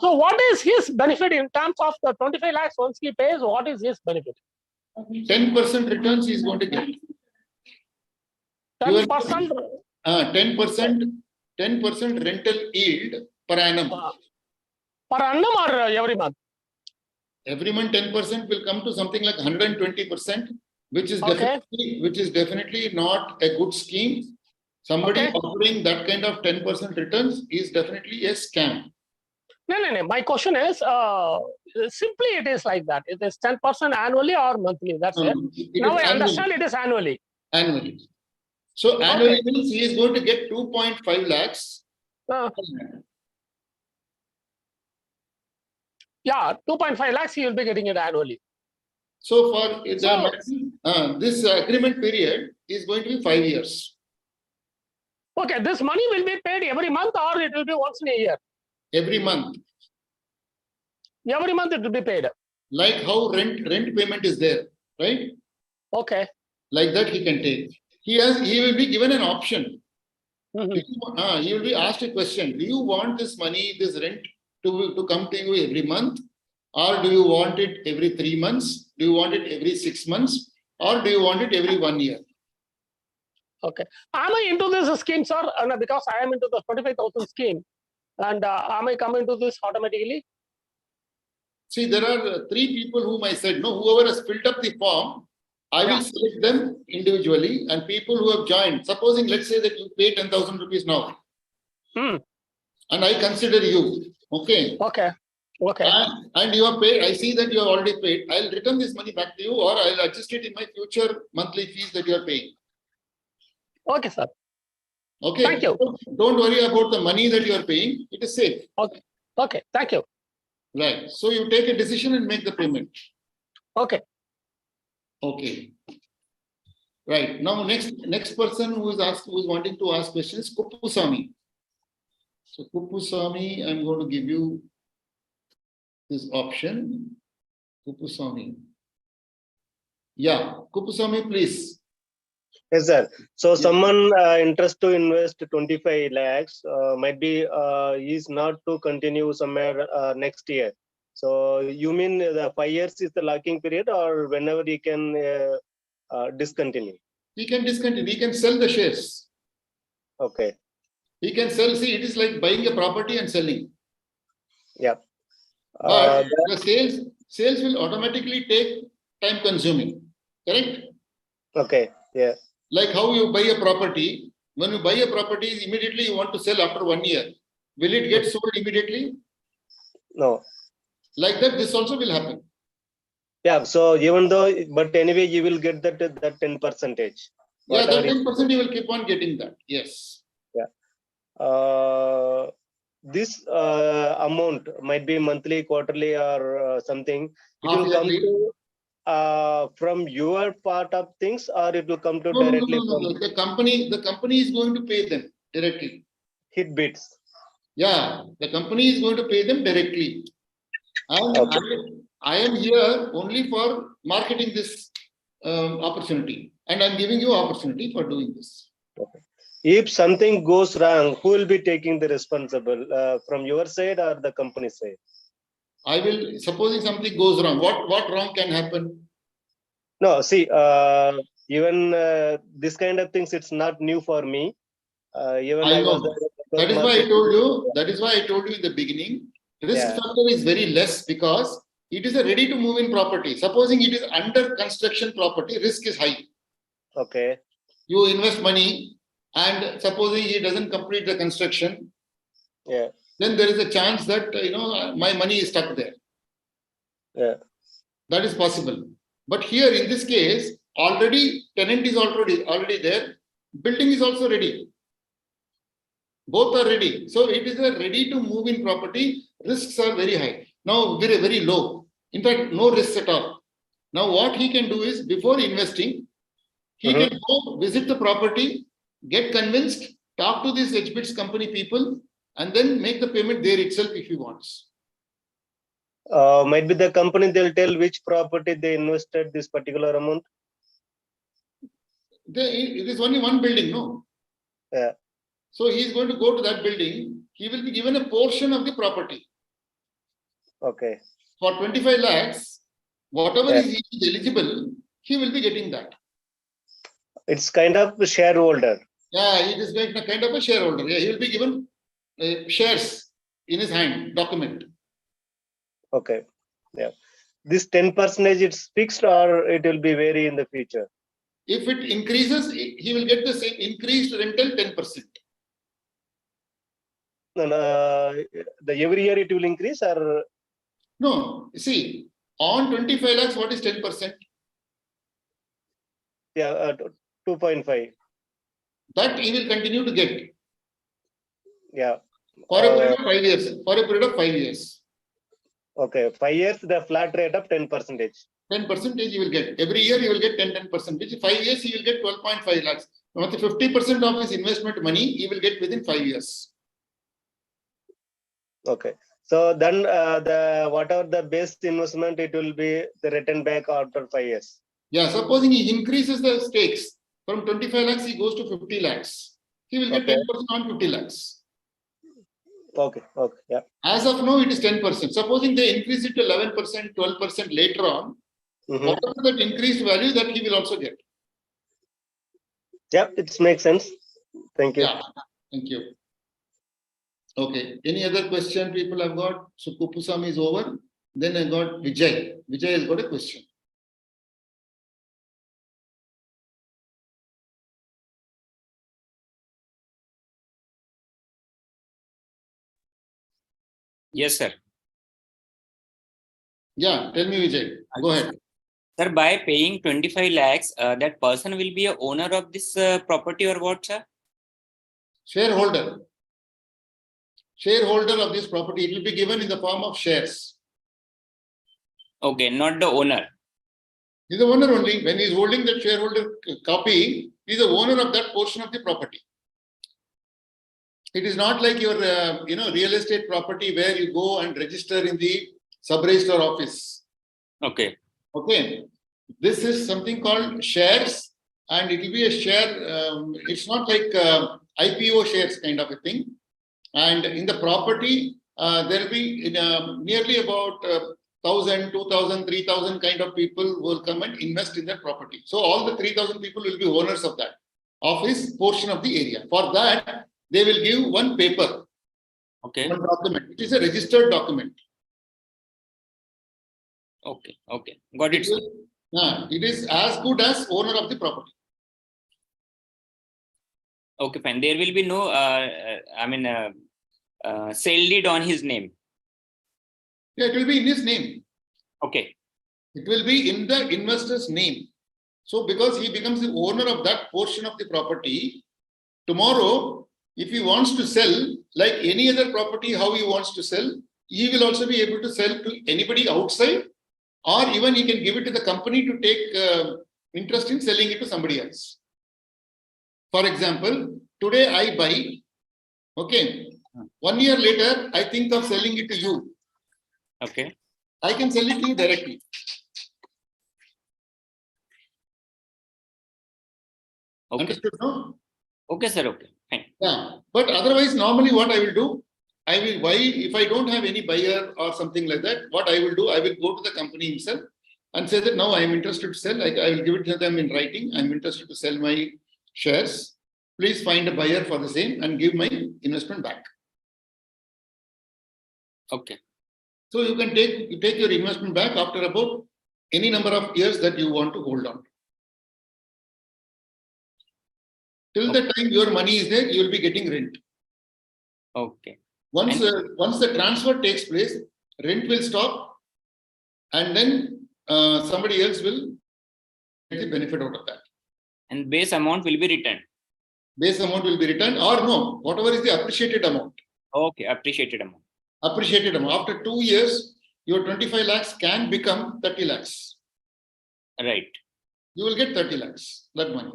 So what is his benefit in terms of the 25 lakhs once he pays? What is his benefit? 10% returns he is going to get. 10%? 10% rental yield per annum. Per annum or every month? Every month 10% will come to something like 120%, which is definitely not a good scheme. Somebody offering that kind of 10% returns is definitely a scam. No. My question is, simply it is like that. It is 10% annually or monthly. That's it. Now I understand it is annually. Annually. So annually means he is going to get 2.5 lakhs. Yeah, 2.5 lakhs he will be getting it annually. So for this agreement period is going to be 5 years. Okay, this money will be paid every month or it will be once in a year? Every month. Every month it will be paid. Like how rent payment is there, right? Okay. Like that he can take. He will be given an option. He will be asked a question. Do you want this money, this rent to come to you every month? Or do you want it every 3 months? Do you want it every 6 months? Or do you want it every 1 year? Okay. Am I into this scheme, sir? Because I am into the 25,000 scheme. And am I coming to this automatically? See, there are 3 people whom I said, no, whoever has filled up the form, I will select them individually, and people who have joined. Supposing, let's say that you pay 10,000 rupees now. And I consider you. Okay. Okay. And you have paid. I see that you have already paid. I'll return this money back to you, or I'll adjust it in my future monthly fees that you are paying. Okay, sir. Okay. Thank you. Don't worry about the money that you are paying. It is safe. Okay. Thank you. Right. So you take a decision and make the payment. Okay. Okay. Right. Now, next person who is wanting to ask questions, Kuppusamy. So Kuppusamy, I'm going to give you this option. Kuppusamy. Yeah, Kuppusamy, please. Yes, sir. So Yeah. someone interested to invest 25 lakhs might be is not to continue somewhere next year. So you mean the 5 years is the locking period, or whenever he can discontinue? He can discontinue. He can sell the shares. Okay. He can sell. See, it is like buying a property and selling. Yeah. But the sales will automatically take time consuming. Correct? Okay. Yeah. Like how you buy a property. When you buy a property, immediately you want to sell after 1 year. Will it get sold immediately? No. Like that, this also will happen. Yeah. So even though, but anyway, you will get that 10%. Yeah, that 10% you will keep on getting that. Yes. Yeah. This amount might be monthly, quarterly, or something. It will come to from your part of things, or it will come to directly No. from The company is going to pay them directly. hit bids. Yeah, the company is going to pay them directly. And Okay. I am here only for marketing this opportunity, and I'm giving you opportunity for doing this. Okay. If something goes wrong, who will be taking the responsible from your side or the company side? I will, supposing something goes wrong, what wrong can happen? No, see, even this kind of things, it's not new for me. Even I know. was That is why I told you. That is why I told you in the beginning. Risk factor is very less because it is a ready to move in property. Supposing it is under construction property, risk is high. Okay. You invest money, and supposing he doesn't complete the construction, Yeah. then there is a chance that my money is stuck there. Yeah. That is possible. But here in this case, already tenant is already there. Building is also ready. Both are ready. So it is a ready to move in property. Risks are very high. Now very, very low. In fact, no risks at all. Now what he can do is before investing, he can go visit the property, get convinced, talk to these HBITS company people, and then make the payment there itself if he wants. Might be the company, they'll tell which property they invested this particular amount. It is only one building, no? Yeah. So he is going to go to that building. He will be given a portion of the property. Okay. For 25 lakhs, whatever he is eligible, he will be getting that. It's kind of a shareholder. Yeah, it is kind of a shareholder. Yeah, he will be given shares in his hand, document. Okay. Yeah. This 10% it's fixed, or it will be vary in the future? If it increases, he will get the same increased rental 10%. Every year it will increase, or? No, see, on 25 lakhs, what is 10%? Yeah, 2.5. That he will continue to get. Yeah. For a period of 5 years. For a period of 5 years. Okay, 5 years, the flat rate of 10%. 10% he will get. Every year he will get 10%, which 5 years he will get 12.5 lakhs. Now, 50% of his investment money he will get within 5 years. Okay. So then whatever the base investment, it will be the return back after 5 years. Yeah, supposing he increases the stakes from 25 lakhs, he goes to 50 lakhs. He will get 10% on 50 lakhs. Okay. Okay. Yeah. As of now, it is 10%. Supposing they increase it to 11%, 12% later on, whatever that increased value that he will also get. Yeah, it makes sense. Thank you. Yeah, thank you. Okay. Any other question people have got? So Kuppusamy is over. Then I got Vijay. Vijay has got a question. Yes, sir. Yeah, tell me, Vijay. Go ahead. Sir, by paying 25 lakhs, that person will be a owner of this property or what, sir? Shareholder. Shareholder of this property. It will be given in the form of shares. Okay, not the owner. He's the owner only. When he's holding that shareholder copy, he's the owner of that portion of the property. It is not like your real estate property where you go and register in the sub-register office. Okay. Okay. This is something called shares, and it will be a share. It's not like IPO shares kind of a thing. And in the property, there will be nearly about 1,000, 2,000, 3,000 kind of people will come and invest in that property. So all the 3,000 people will be owners of that, of his portion of the area. For that, they will give one paper, Okay. one document, which is a registered document. Okay. Okay. Got it, sir. It is as good as owner of the property. Okay, fine. There will be no, sale deed on his name. Yeah, it will be in his name. Okay. It will be in the investor's name. So because he becomes the owner of that portion of the property, tomorrow, if he wants to sell, like any other property, how he wants to sell, he will also be able to sell to anybody outside, or even he can give it to the company to take interest in selling it to somebody else. For example, today I buy, okay, 1 year later, I think of selling it to you. Okay. I can sell it to you directly. Okay. Understood, no? Okay, sir. Okay. Fine. Yeah. But otherwise, normally what I will do, I will buy, if I don't have any buyer or something like that, what I will do, I will go to the company himself and say that now I am interested to sell. Like I will give it to them in writing. I'm interested to sell my shares. Please find a buyer for the same and give my investment back. Okay. So you can take your investment back after about any number of years that you want to hold on. Till the time your money is there, you will be getting rent. Okay. Once the transfer takes place, rent will stop, and then somebody else will get the benefit out of that. And base amount will be returned. Base amount will be returned, or no, whatever is the appreciated amount. Okay, appreciated amount. Appreciated amount. After 2 years, your 25 lakhs can become 30 lakhs. Right. You will get 30 lakhs, that money.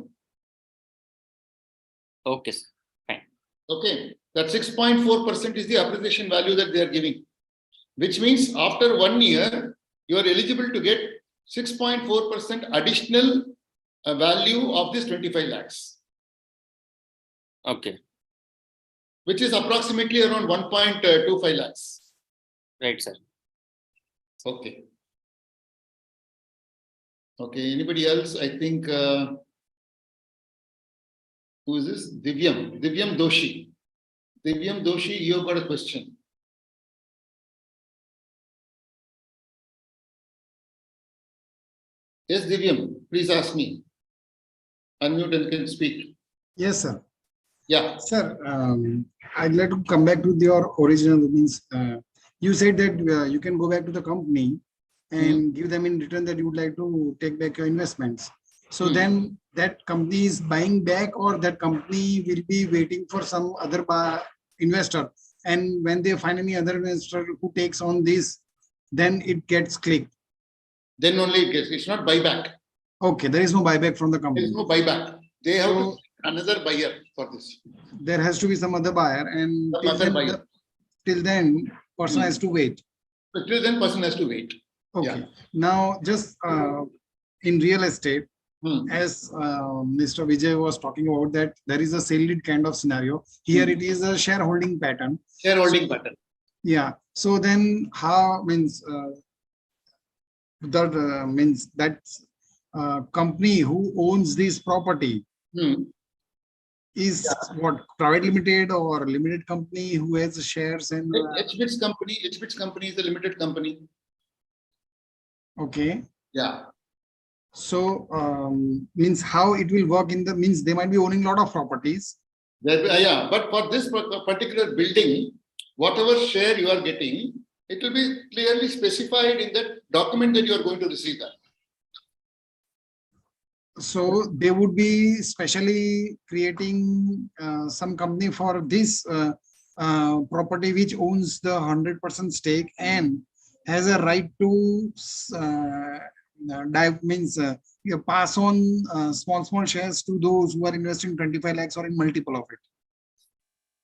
Okay, sir. Fine. Okay, that 6.4% is the appreciation value that they are giving, which means after 1 year, you are eligible to get 6.4% additional value of this 25 lakhs. Okay. Which is approximately around 1.25 lakhs. Right, sir. Okay. Okay, anybody else? I think, who is this? Divyam Doshi. Divyam Doshi, you've got a question. Yes, Divyam, please ask me. Unmute and can speak. Yes, sir. Yeah. Sir, I'd like to come back to your original means. You said that you can go back to the company and give them in return that you would like to take back your investments. So then that company is buying back, or that company will be waiting for some other investor. And when they find any other investor who takes on this, then it gets clicked. Then only it gets, it's not buyback. Okay, there is no buyback from the company. There is no buyback. They have to another buyer for this. There has to be some other buyer, and till then, person has to wait. But till then, person has to wait. Okay. Yeah. Now, just in real estate, as Mr. Vijay was talking about, that there is a sale deed kind of scenario. Here it is a shareholding pattern. Shareholding pattern. Yeah. So then, how means that company who owns this property is what, private limited or limited company who has shares in HBITS company. HBITS company is a limited company. Okay. Yeah. So means how it will work in the means they might be owning a lot of properties. Yeah, but for this particular building, whatever share you are getting, it will be clearly specified in that document that you are going to receive that. So they would be specially creating some company for this property which owns the 100% stake, and has a right to you pass on small shares to those who are investing 25 lakhs or in multiple of it.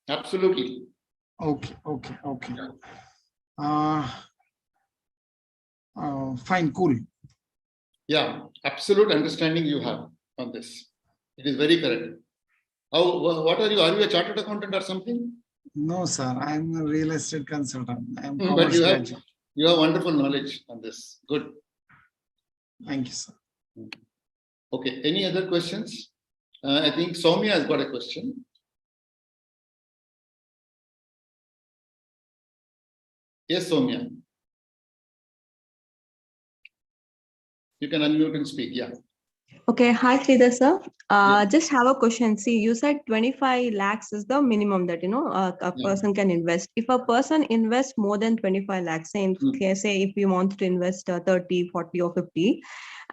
Absolutely. Okay. Fine, cool. Yeah, absolute understanding you have on this. It is very correct. What are you? Are you a chartered accountant or something? No, sir. I'm a real estate consultant. I'm But commerce graduate. you have wonderful knowledge on this. Good. Thank you, sir. Okay. Any other questions? I think Soumya has got a question. Yes, Soumya. You can unmute and speak. Yeah. Okay, hi Sridhar sir. Just have a question. See, you said 25 lakhs is the minimum that a Yeah. person can invest. If a person invests more than 25 lakhs, say in case, say if he wants to invest 30, 40 or 50,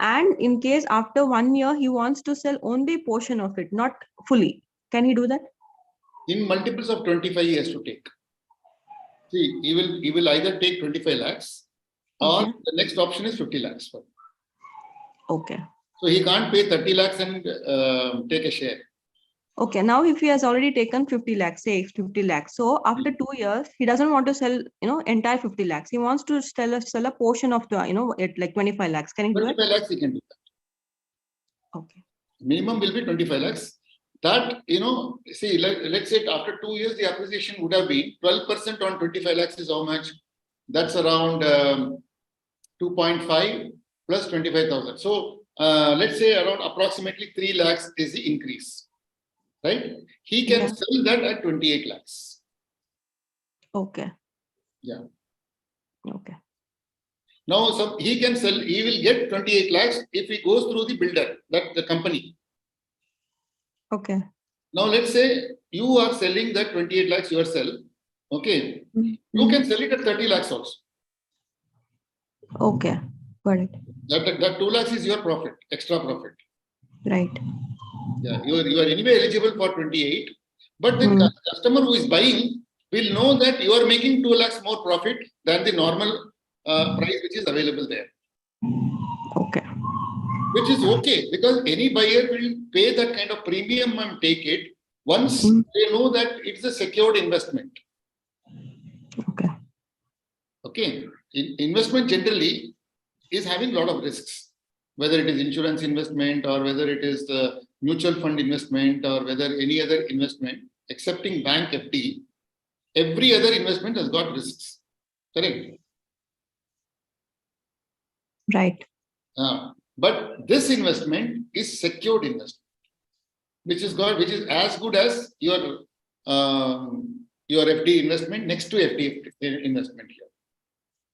and in case after 1 year he wants to sell only portion of it, not fully, can he do that? In multiples of 25 he has to take. See, he will either take 25 lakhs or Okay. the next option is 50 lakhs. Okay. So he can't pay 30 lakhs and take a share. Okay, now if he has already taken 50 lakhs, say 50 lakhs. So after 2 years, he doesn't want to sell, entire 50 lakhs. He wants to sell a portion of the, it like 25 lakhs. Can he do it? 25 lakhs he can do that. Okay. Minimum will be 25 lakhs. That, see, let's say after 2 years, the appreciation would have been 12% on 25 lakhs is how much? That's around 2.5 plus 25,000. So let's say around approximately 3 lakhs is the increase, right? He can sell that at 28 lakhs. Okay. Yeah. Okay. Now, he will get 28 lakhs if he goes through the builder, the company. Okay. Now, let's say you are selling that 28 lakhs yourself. Okay. You can sell it at 30 lakhs also. Okay. Got it. That 2 lakhs is your profit, extra profit. Right. Yeah, you are anyway eligible for 28. But the customer who is buying will know that you are making 2 lakhs more profit than the normal price which is available there. Okay. Which is okay, because any buyer will pay that kind of premium and take it once they know that it's a secured investment. Okay. Okay. Investment generally is having a lot of risks, whether it is insurance investment or whether it is the mutual fund investment or whether any other investment, excepting bank FD, every other investment has got risks. Correct? Right. But this investment is secured investment, which is as good as your FD investment next to FD investment here.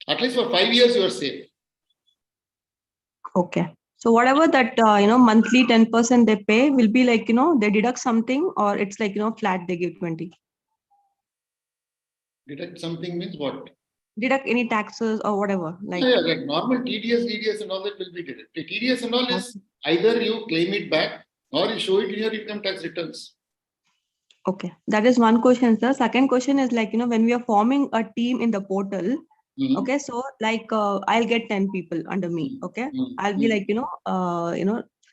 At least for 5 years, you are safe. Okay. So whatever that monthly 10% they pay will be like they deduct something, or it's like flat they give 20. Deduct something means what? Deduct any taxes or whatever. Like like normal TDS, DDS and all that will be deducted. TDS and all is either you claim it back or you show it in your income tax returns. Okay, that is one question, sir. Second question is like when we are forming a team in the portal. Okay, so like I'll get 10 people under me. Okay, I'll be like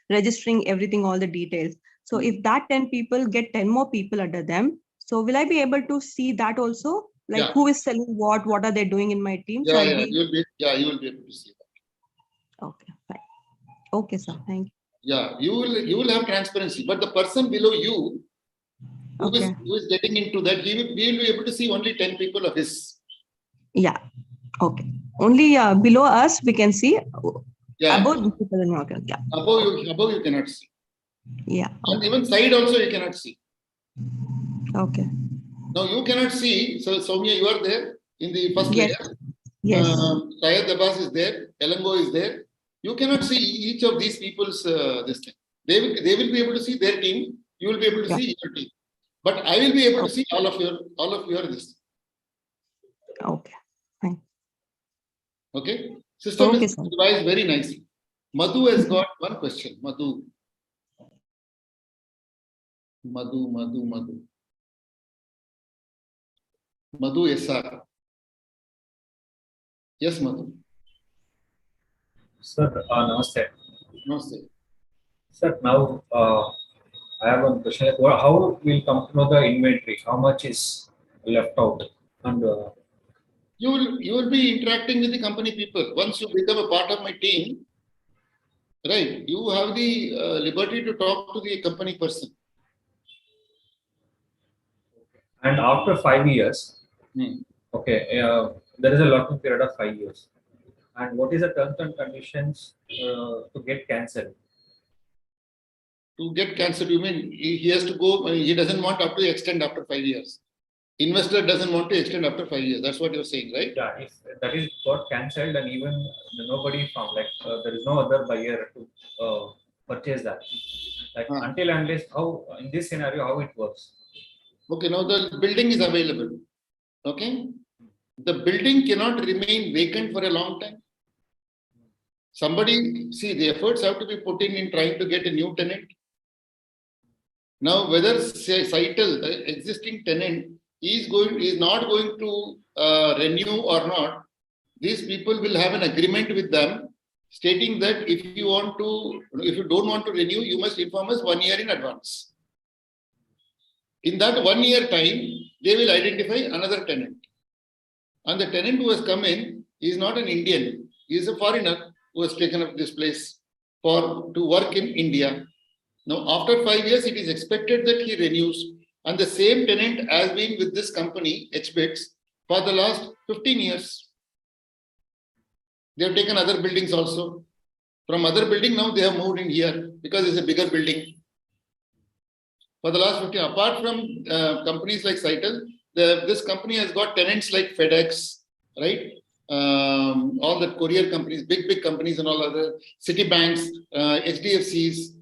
registering everything, all the details. So if that 10 people get 10 more people under them, so will I be able to see that also? Like who is selling what are they doing in my team? Yeah, you will be able to see that. Okay, fine. Okay, sir. Thank you. Yeah, you will have transparency, but the person below you who is getting into that, we will be able to see only 10 people of his. Yeah. Okay. Only below us we can see. Yeah. Above the people in okay. Yeah. Above you cannot see. Yeah. Okay. And even side also you cannot see. Okay. Now you cannot see. So Soumya, you are there in the first layer. Yes. Syed Abbas is there. Elango is there. You cannot see each of these people's this thing. They will be able to see their team. You will be able to see your team. But I will be able to see all of your this. Okay. Fine. Okay. System is devised very nicely. Madhu has got one question. Madhu SR. Yes, Madhu. Sir, namaste. Namaste. Sir, now I have one question. How will come to know the inventory? How much is left out? And You will be interacting with the company people. Once you become a part of my team, right, you have the liberty to talk to the company person. and after 5 years, Hmm. okay, there is a locking period of 5 years. And what is the terms and conditions to get cancelled? To get cancelled, you mean he has to go, he doesn't want up to extend after 5 years. Investor doesn't want to extend after 5 years. That's what you're saying, right? Yeah, if that is got cancelled and even nobody found, like there is no other buyer to purchase that. Like until and unless, how in this scenario how it works? Okay, now the building is available. Okay, the building cannot remain vacant for a long time. Somebody, see, the efforts have to be put in trying to get a new tenant. Now, whether Cytel, the existing tenant, is not going to renew or not, these people will have an agreement with them stating that if you don't want to renew, you must inform us 1 year in advance. In that 1 year time, they will identify another tenant. And the tenant who has come in is not an Indian, he is a foreigner who has taken up this place to work in India. Now, after 5 years, it is expected that he renews, and the same tenant has been with this company, HBITS, for the last 15 years. They have taken other buildings also. From other building, now they have moved in here because it's a bigger building. For the last 15, apart from companies like Cytel, this company has got tenants like FedEx, right? All the courier companies, big companies and all other Citibanks, HDFCs,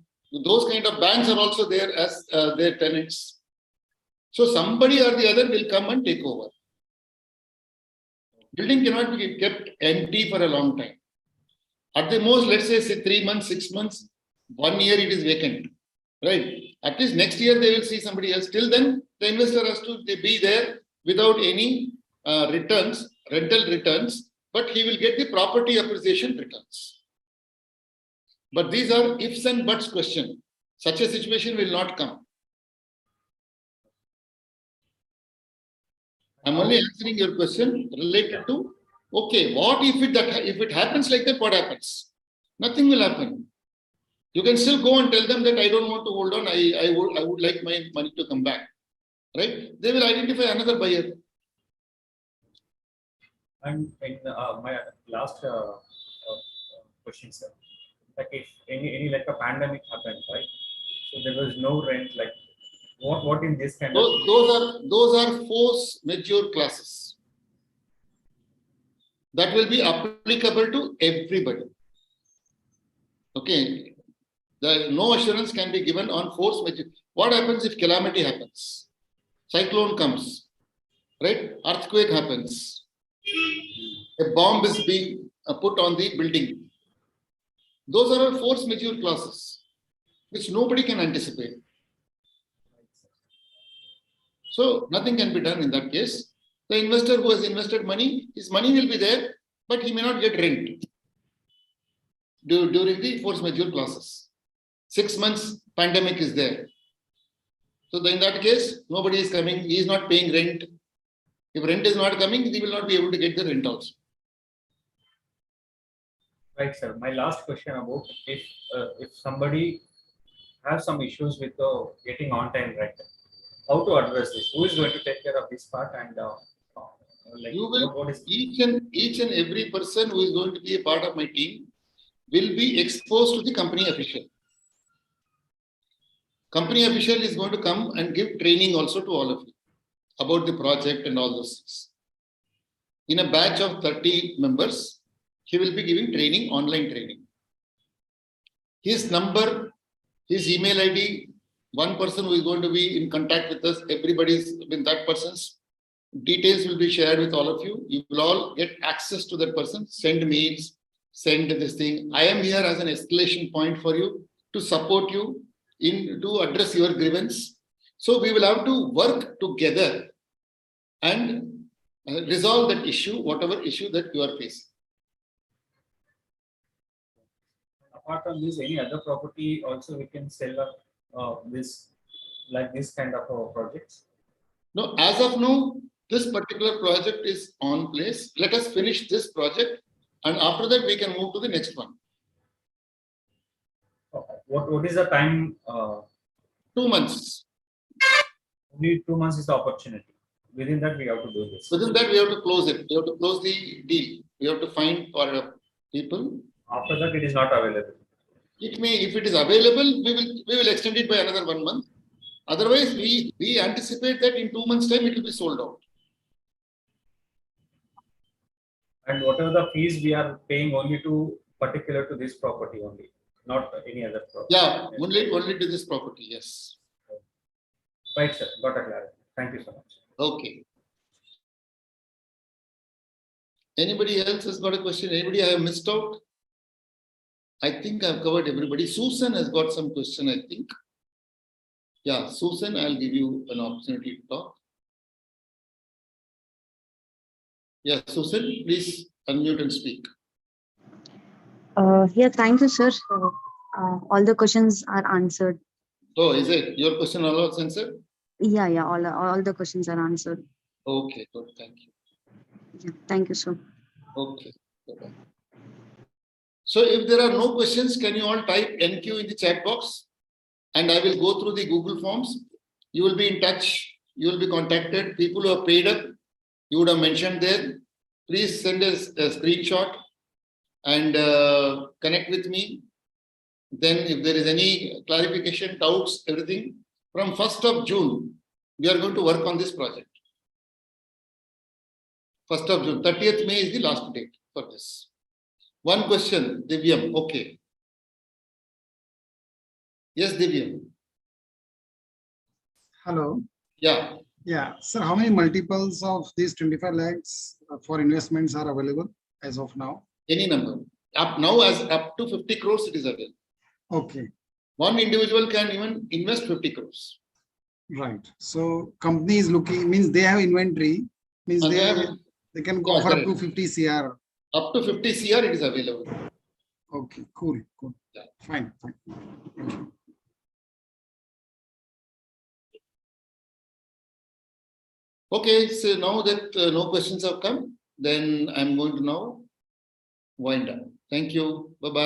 those kind of banks are also there as their tenants. So somebody or the other will come and take over. Building cannot be kept empty for a long time. At the most, let's say 3 months, 6 months, 1 year it is vacant, right? At least next year they will see somebody else. Till then, the investor has to be there without any returns, rental returns, but he will get the property appreciation returns. But these are ifs and buts question. Such a situation will not come. I'm only answering your question related to, okay, what if it happens like that, what happens? Nothing will happen. You can still go and tell them that I don't want to hold on, I would like my money to come back, right? They will identify another buyer. And in my last question, sir, like if any like a pandemic happened, right? So there was no rent, like what in this kind of those are force majeure clauses that will be applicable to everybody. Okay, no assurance can be given on force majeure. What happens if calamity happens? Cyclone comes, right? Earthquake happens. A bomb is being put on the building. Those are all force majeure clauses, which nobody can anticipate. So nothing can be done in that case. The investor who has invested money, his money will be there, but he may not get rent during the force majeure clauses. 6 months pandemic is there. So in that case, nobody is coming, he is not paying rent. If rent is not coming, he will not be able to get the rent also. Right, sir. My last question about if somebody has some issues with getting on-time rent, how to address this? Who is going to take care of this part? And like You will, what is each and every person who is going to be a part of my team will be exposed to the company official. Company official is going to come and give training also to all of you about the project and all those things. In a batch of 30 members, he will be giving training, online training. His number, his email ID, one person who is going to be in contact with us, everybody's with that person's details will be shared with all of you. You will all get access to that person, send mails, send this thing. I am here as an escalation point for you to support you to address your grievance. So we will have to work together and resolve that issue, whatever issue that you are facing. apart from this, any other property also we can sell this like this kind of projects? No, as of now, this particular project is on place. Let us finish this project, and after that we can move to the next one. What is the time? 2 months. Only 2 months is the opportunity. Within that, we have to do this. Within that, we have to close it. We have to close the deal. We have to find for people. After that, it is not available. It may, if it is available, we will extend it by another 1 month. Otherwise, we anticipate that in 2 months' time it will be sold out. And whatever the fees we are paying only to particular to this property only, not any other property. Yeah, only to this property. Yes. Right, sir. Got a clarity. Thank you so much. Okay. Anybody else has got a question? Anybody I have missed out? I think I've covered everybody. Susan has got some question, I think. Yeah, Susan, I'll give you an opportunity to talk. Yeah, Susan, please unmute and speak. Yeah, thank you, sir. All the questions are answered. Oh, is it? Your question all was answered? Yeah, all the questions are answered. Okay, good. Thank you. Yeah, thank you, sir. Okay. Bye-bye. So if there are no questions, can you all type NQ in the chat box? And I will go through the Google Forms. You will be in touch. You will be contacted. People who have paid up, you would have mentioned there. Please send us a screenshot and connect with me. Then if there is any clarification, doubts, everything, from 1st of June, we are going to work on this project. 1st of June, 30th May is the last date for this. One question, Divyam. Okay. Yes, Divyam. Hello. Yeah. Yeah. Sir, how many multiples of these 25 lakhs for investments are available as of now? Any number. Up now, as up to 50 crores, it is available. Okay. One individual can even invest 50 crores. Right. So company is looking, means they have inventory, means they can go for up to 50 CR. Up to 50 CR, it is available. Okay, cool. Yeah. Fine. Okay, so now that no questions have come, then I'm going to now wind up. Thank you. Bye-bye.